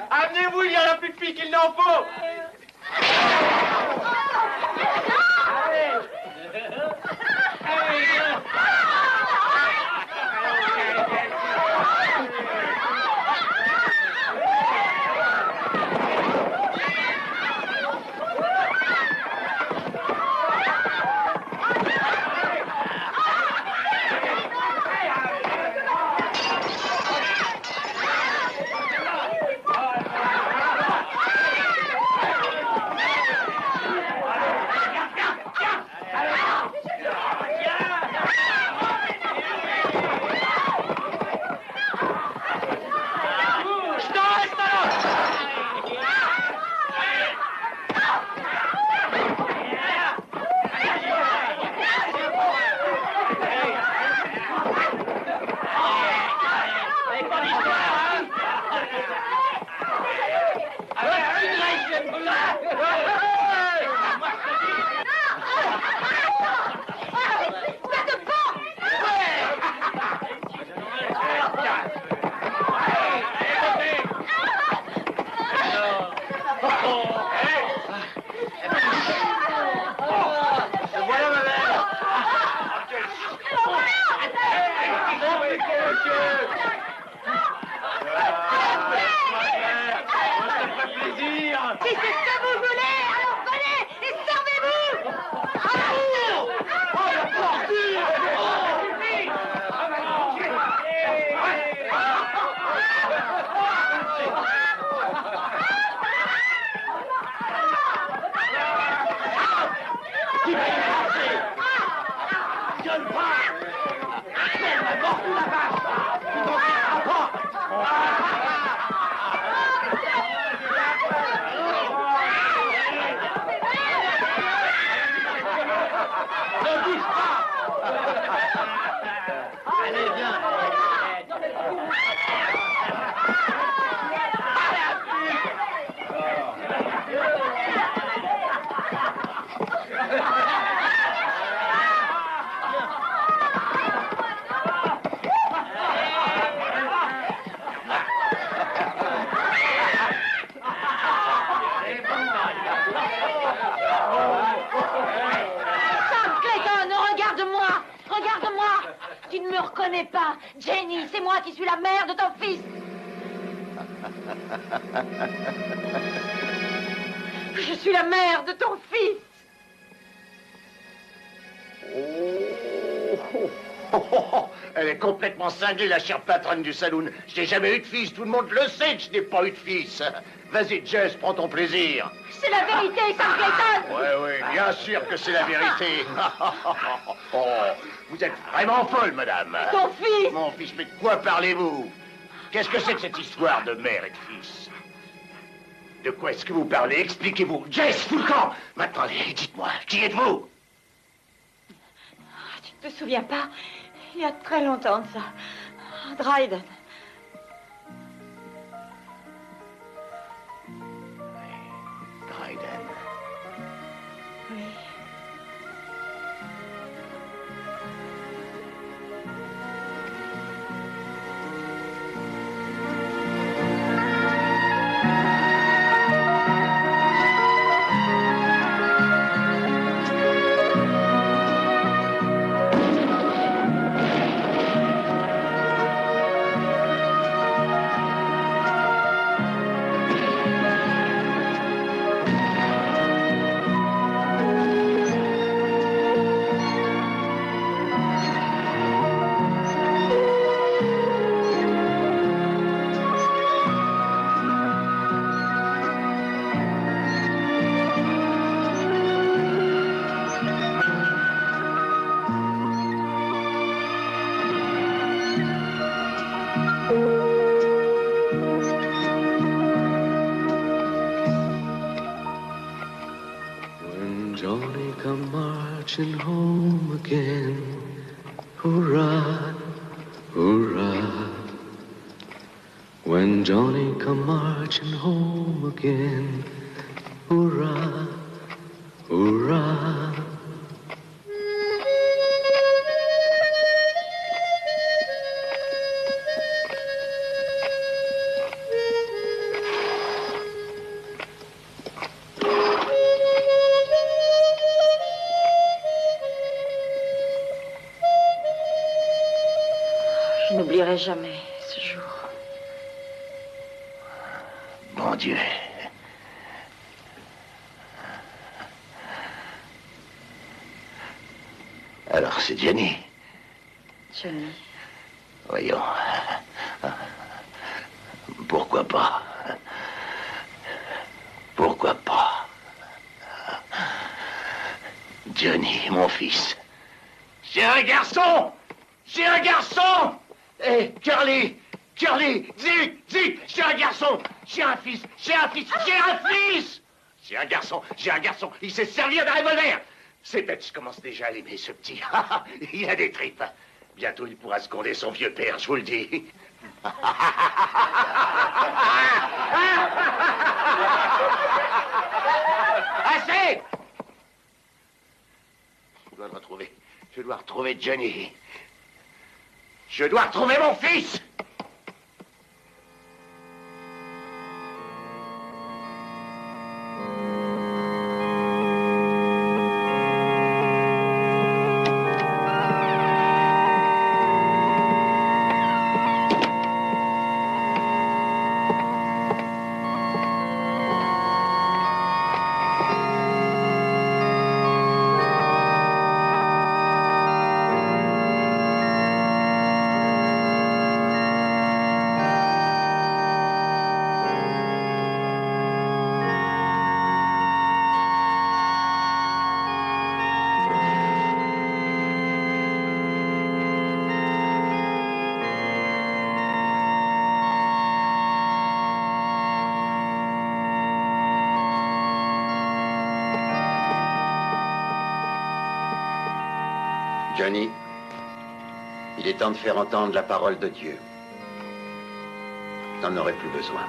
Amenez-vous, il y en a plus de filles qu'il n'en faut. Jenny, c'est moi qui suis la mère de ton fils. Je suis la mère de ton fils. Elle est complètement cinglée, la chère patronne du saloon. Je n'ai jamais eu de fils. Tout le monde le sait que je n'ai pas eu de fils. Vas-y, Jess, prends ton plaisir. C'est la vérité, Sam Clayton. Oui, bien sûr que c'est la vérité. Oh, vous êtes vraiment folle, madame. Ton fils. Mon fils, mais de quoi parlez-vous? Qu'est-ce que c'est que cette histoire de mère et de fils? De quoi est-ce que vous parlez? Expliquez-vous. Jess, tout le camp. Maintenant, dites-moi, qui êtes-vous? Tu ne te souviens pas? Il y a très longtemps de ça. Dryden. Dryden. Oui. come marching home again. Hurrah, hurrah. When Johnny come marching home again. Hurrah, hurrah. Je n'oublierai jamais ce jour. Bon Dieu. Alors, c'est Jenny. Johnny. Voyons. Pourquoi pas? Pourquoi pas? Johnny, mon fils. J'ai un garçon! J'ai un garçon! Hé, Curly! Curly! Zeke! Zeke! J'ai un garçon! J'ai un fils! J'ai un fils! J'ai un fils! J'ai un garçon! J'ai un garçon! Il sait se servir d'un revolver! C'est bête, je commence déjà à l'aimer, ce petit. Il a des tripes. Bientôt, il pourra seconder son vieux père, je vous le dis. Assez! Je dois le retrouver. Je dois retrouver Johnny. Je dois retrouver mon fils! Johnny, il est temps de faire entendre la parole de Dieu. T'en aurais plus besoin.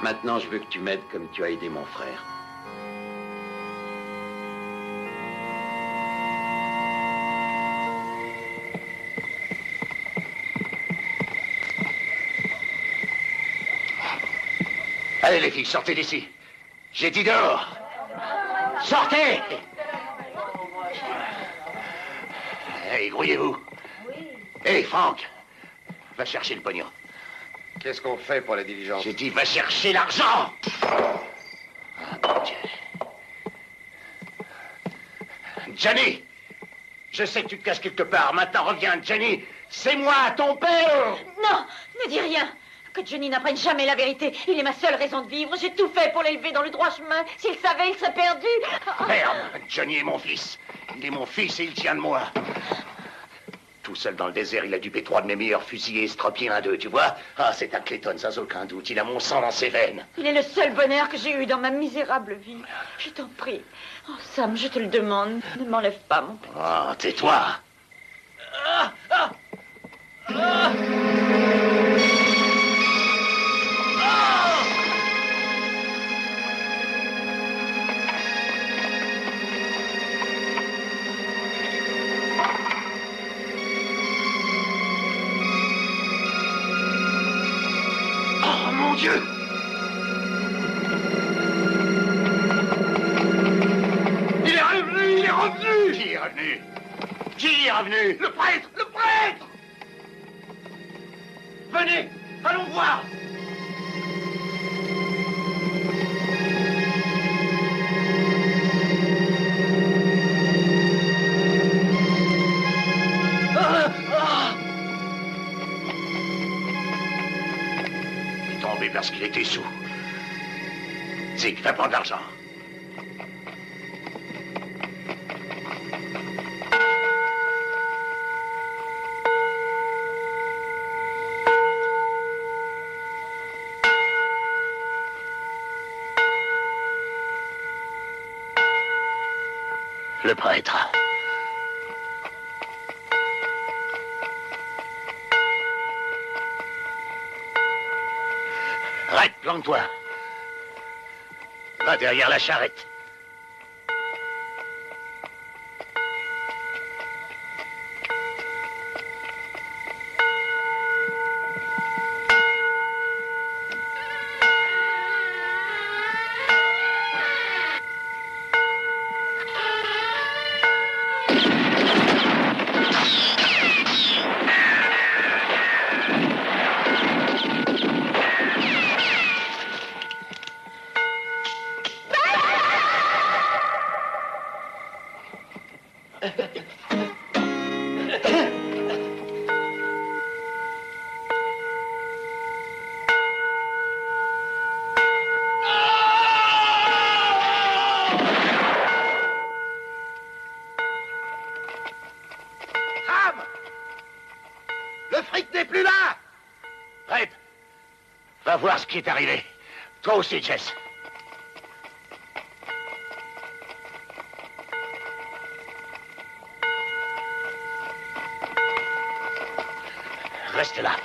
Maintenant, je veux que tu m'aides comme tu as aidé mon frère. Allez, les filles, sortez d'ici. J'ai dit dehors. Sortez! Hey, grouillez-vous. Hey, Franck, va chercher le pognon. Qu'est-ce qu'on fait pour la diligence? J'ai dit, va chercher l'argent! Ah, mon Dieu. Johnny! Je sais que tu te caches quelque part. Maintenant, reviens, Johnny. C'est moi, ton père! Non, ne dis rien. Que Johnny n'apprenne jamais la vérité. Il est ma seule raison de vivre. J'ai tout fait pour l'élever dans le droit chemin. S'il savait, il serait perdu. Merde! Johnny est mon fils. Il est mon fils et il tient de moi. Tout seul dans le désert, il a dupé 3 de mes meilleurs fusillés et estropié un d'eux, tu vois? Ah, c'est un Clayton, sans aucun doute. Il a mon sang dans ses veines. Il est le seul bonheur que j'ai eu dans ma misérable vie. Je t'en prie. Oh, Sam, je te le demande. Ne m'enlève pas, mon père. Oh, tais-toi. Oh, mon Dieu! Il est revenu! Il est revenu! Qui est revenu? Qui est revenu? Le prêtre! Le prêtre! Venez! Allons voir! tombé parce qu'il était sous. Zig, va prendre l'argent. Le prêtre. Arrête, plante-toi. Va derrière la charrette. Le fric n'est plus là! Rep, va voir ce qui est arrivé. Toi aussi, Jess. Reste là.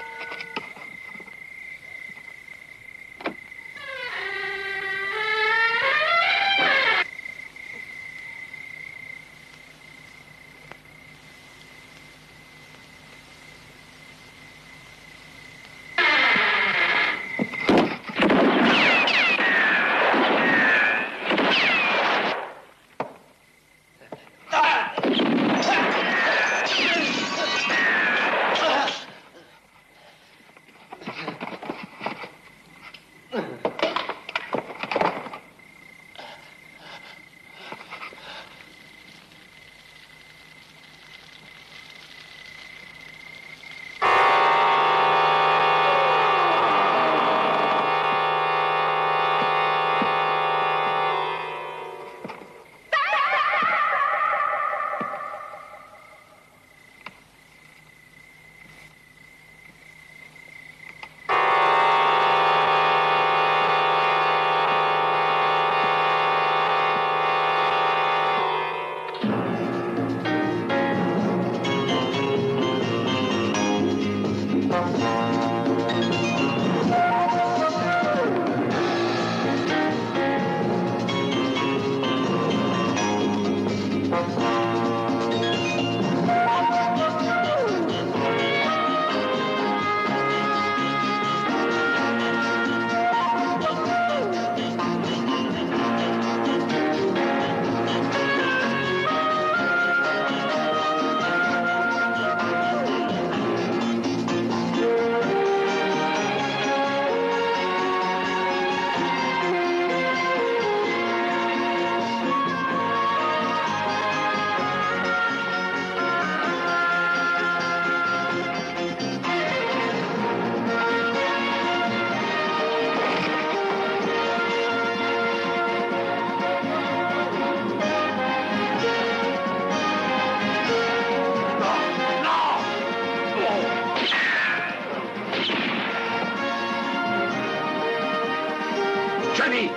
Johnny!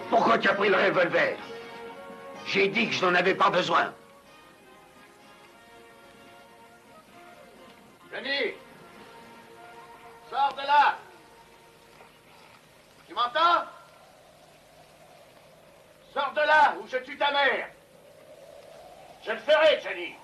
Pourquoi tu as pris le revolver? J'ai dit que je n'en avais pas besoin. Johnny! Sors de là! Tu m'entends? Sors de là ou je tue ta mère! Je le ferai, Johnny!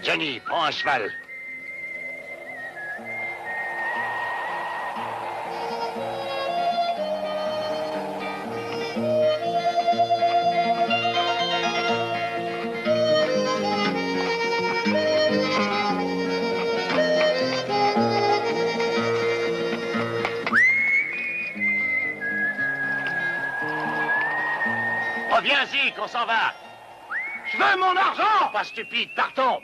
Johnny, prends un cheval. Reviens, Zeke, on s'en va. Je veux mon argent! Pas stupide, partons.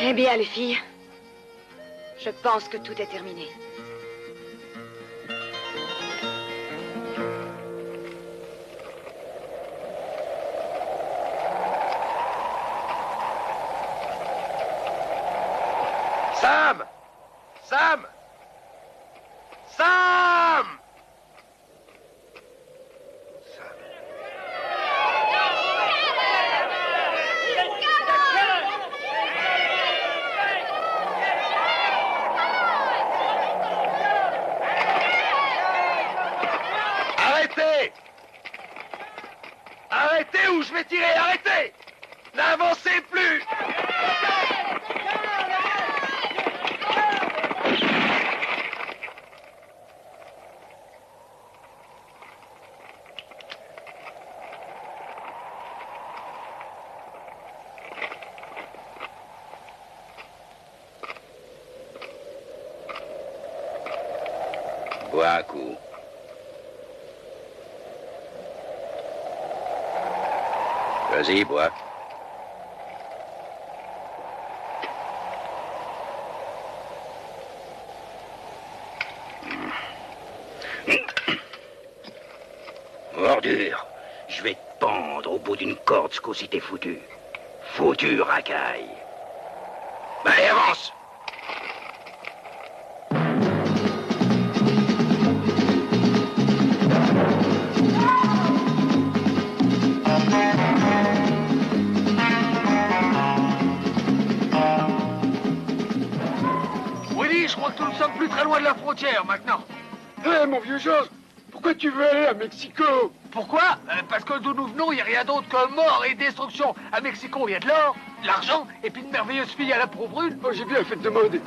Eh bien, les filles, je pense que tout est terminé. Sam! Sam! Sam! Arrêtez! Arrêtez ou je vais tirer! Arrêtez! N'avancez plus! Bois un coup. Vas-y, bois. Ordure, je vais te pendre au bout d'une corde ce qu'aussi t'es foutu. Foutu racaille. Allez, avance! Willy, je crois que nous ne sommes plus très loin de la frontière maintenant. Hé, mon vieux Georges, pourquoi tu veux aller à Mexico? Pourquoi? Parce que d'où nous venons, il n'y a rien d'autre que mort et destruction. À Mexico, il y a de l'or, de l'argent, et puis une merveilleuse fille à la peau brune. Oh, j'ai bien fait de demander.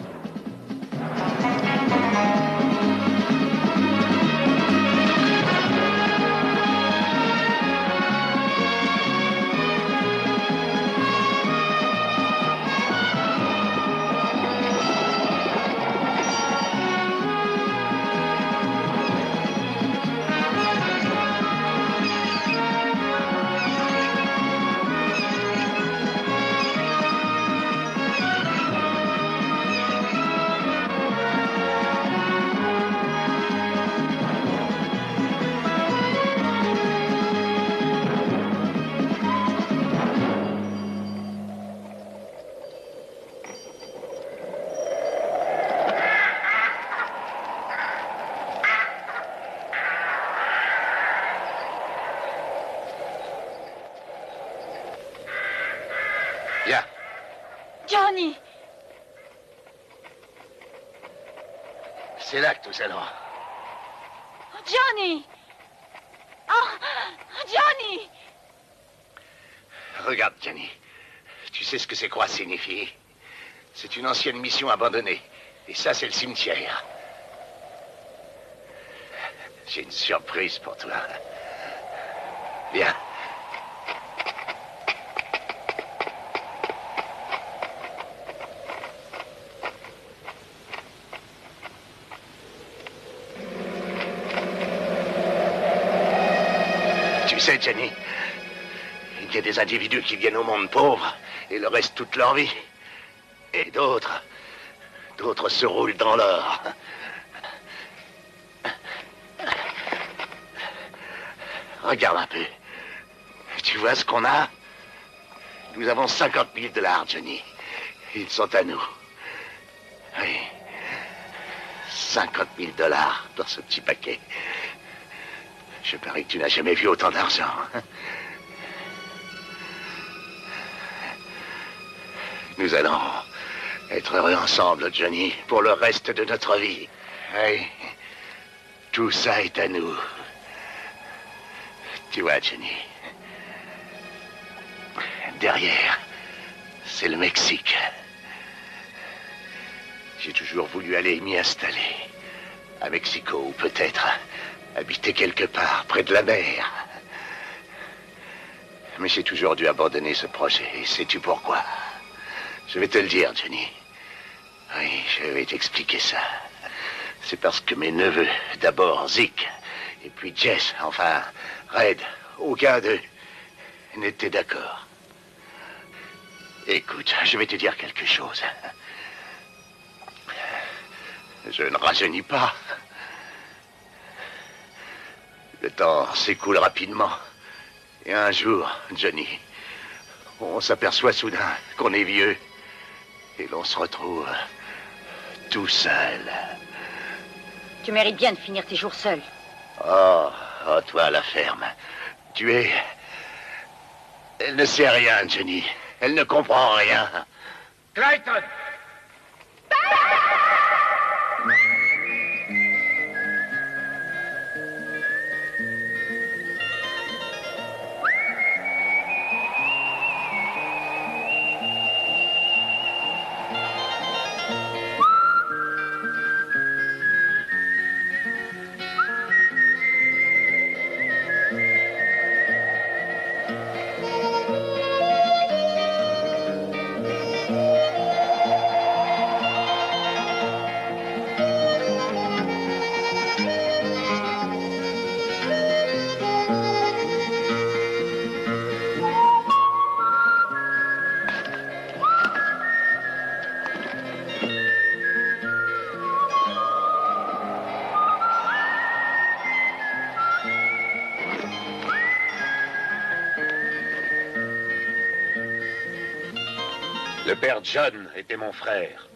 Viens. Johnny! C'est là que nous allons. Johnny! Oh, Johnny! Regarde, Johnny. Tu sais ce que ces croix signifient? C'est une ancienne mission abandonnée. Et ça, c'est le cimetière. J'ai une surprise pour toi. Viens. Tu sais, Jenny, il y a des individus qui viennent au monde pauvre et le restent toute leur vie. Et d'autres se roulent dans l'or. Regarde un peu. Tu vois ce qu'on a? Nous avons 50 000 $, Johnny. Ils sont à nous. Oui. 50 000 $ dans ce petit paquet. Je parie que tu n'as jamais vu autant d'argent. Nous allons être heureux ensemble, Johnny, pour le reste de notre vie. Oui. Tout ça est à nous. Tu vois, Johnny, derrière, c'est le Mexique. J'ai toujours voulu aller m'y installer. À Mexico, ou peut-être habiter quelque part près de la mer. Mais j'ai toujours dû abandonner ce projet. Et sais-tu pourquoi? Je vais te le dire, Johnny. Oui, je vais t'expliquer ça. C'est parce que mes neveux, d'abord Zeke, et puis Jess, enfin, Red, aucun d'eux n'était d'accord. Écoute, je vais te dire quelque chose. Je ne rajeunis pas. Le temps s'écoule rapidement. Et un jour, Johnny, on s'aperçoit soudain qu'on est vieux. Et l'on se retrouve tout seul. Tu mérites bien de finir tes jours seul. Oh, toi, la ferme. Tu es... Elle ne sait rien, Johnny. Elle ne comprend rien. Clayton! Le père John était mon frère.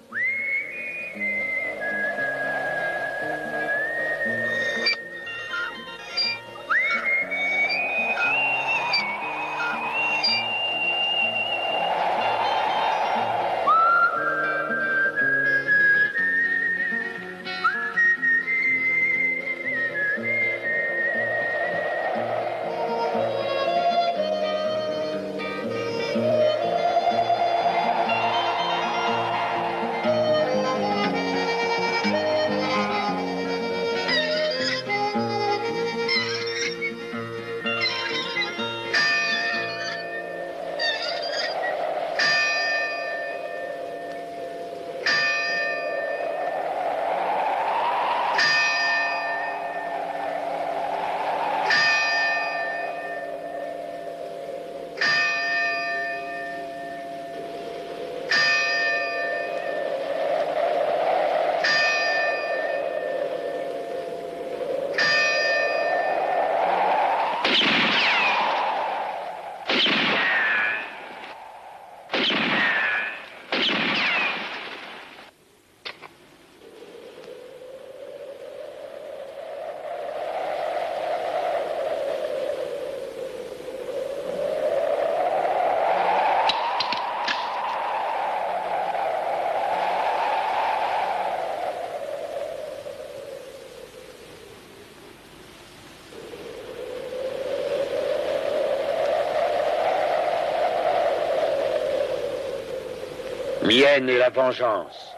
Mienne est la vengeance,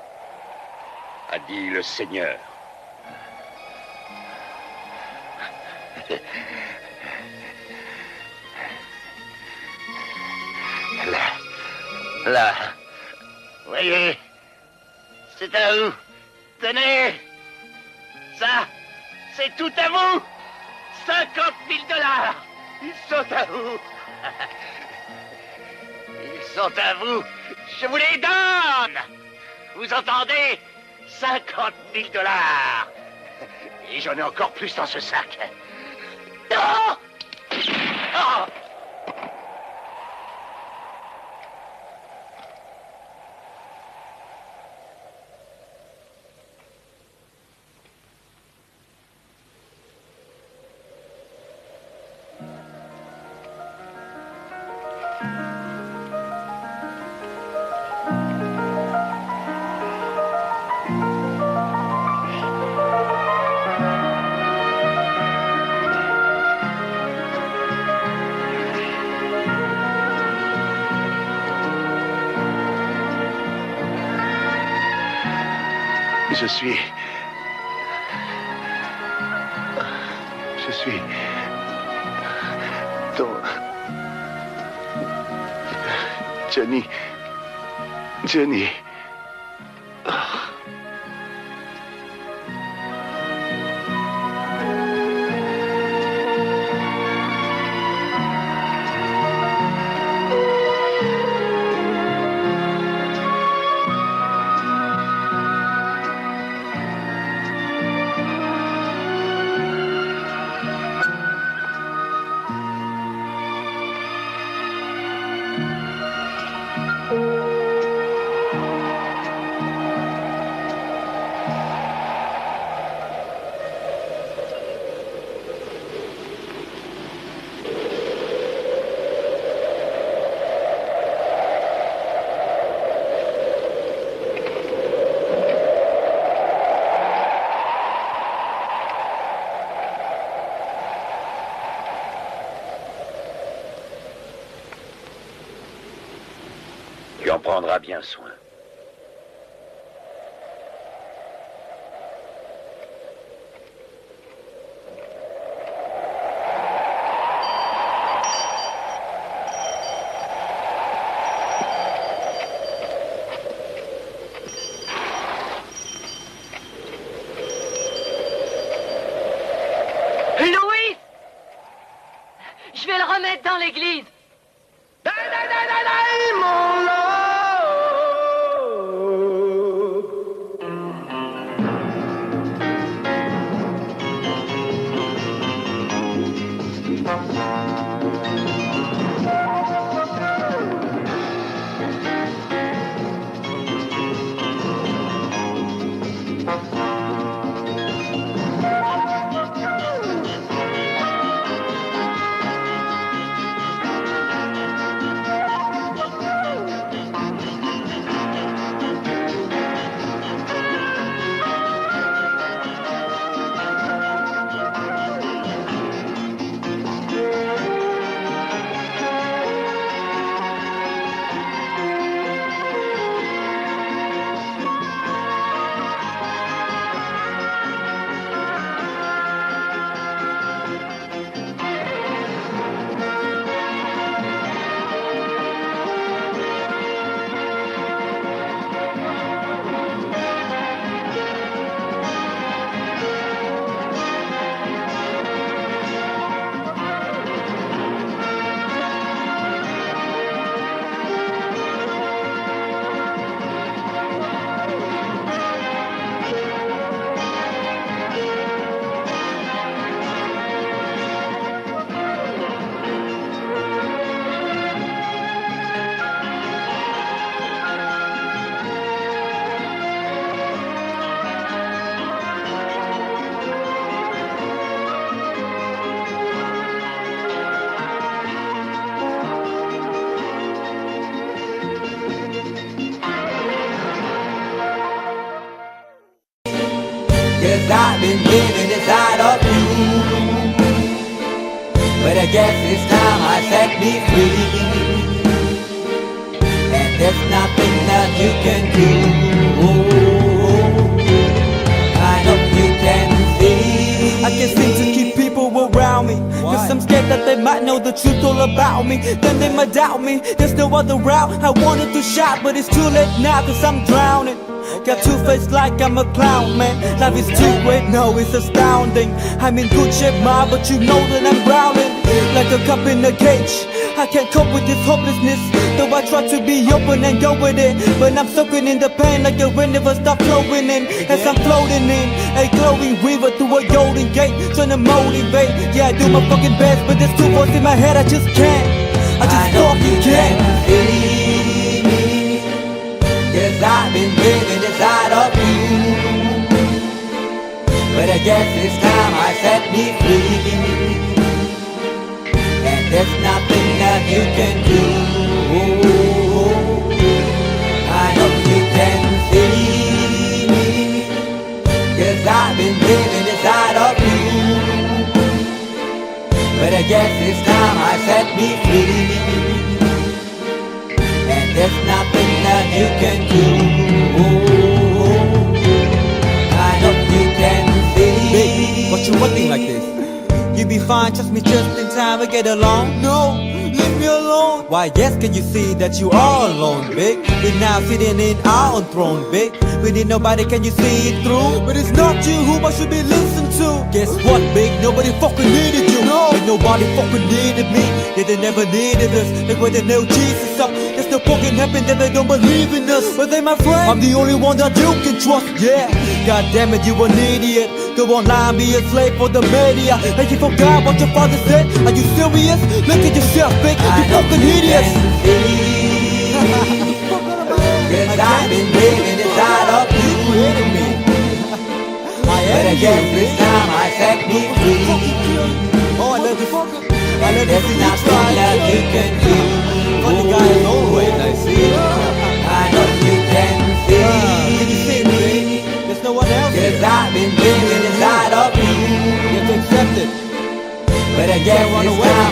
a dit le Seigneur. Là. Voyez, c'est à vous. Tenez. Ça, c'est tout à vous. 50 000 $. Ils sont à vous. Ils sont à vous. Je vous les donne. Vous entendez? 50 000 $. Et j'en ai encore plus dans ce sac. Non! Oh! Je suis ton Johnny. Tu en prendras bien soin. Louis! Je vais le remettre dans l'église. Cause I've been living inside of you. But I guess it's time I set me free. And there's nothing that you can do. I know you can see. I can't seem to keep people around me. Cause I'm scared that they might know the truth all about me. Then they might doubt me. There's no other route. I wanted to shout but it's too late now cause I'm drowning. Got two face like I'm a clown, man. Life is too great, no, it's astounding. I'm in good shape, ma, but you know that I'm drowning like a cup in a cage. I can't cope with this hopelessness, though I try to be open and go with it. But I'm soaking in the pain like the wind never stop flowing in. As I'm floating in a glowing river through a golden gate, trying to motivate. Yeah, I do my fucking best, but there's two voices in my head, I just can't. I just fucking can't. See me, 'cause I've been living inside of you. But I guess this time I set me free. There's nothing that you can do. I know you can see me, 'cause I've been living inside of you. But I guess this time I set me free. And there's nothing that you can do. I know you can see. Babe, what you wanting like this? You be fine, trust me, just in time we get along. No, leave me alone. Why, yes, can you see that you are alone, big? We're now sitting in our own throne, big. We need nobody, can you see it through? But it's not you whom I should be listening to. Guess what, big? Nobody fucking needed you. No, and nobody fucking needed me. Yeah, they never needed us. Like when they nailed Jesus up, there's no fucking happen that they don't believe in us. But they my friend, I'm the only one that you can trust. Yeah, god damn it, you an idiot. Go online, be a slave for the media. Like you forgot what your father said. Are you serious? Look at yourself, big. You fucking idiots. 'Cause I've been living inside of you. But I guess this time I set me free. Oh, I love this. I love There's nothing that you can do. Funny guy is always, I see. I know you can see. Can you see me? There's no one else. 'Cause I've been living inside of you. You have to accept it. But I guess this time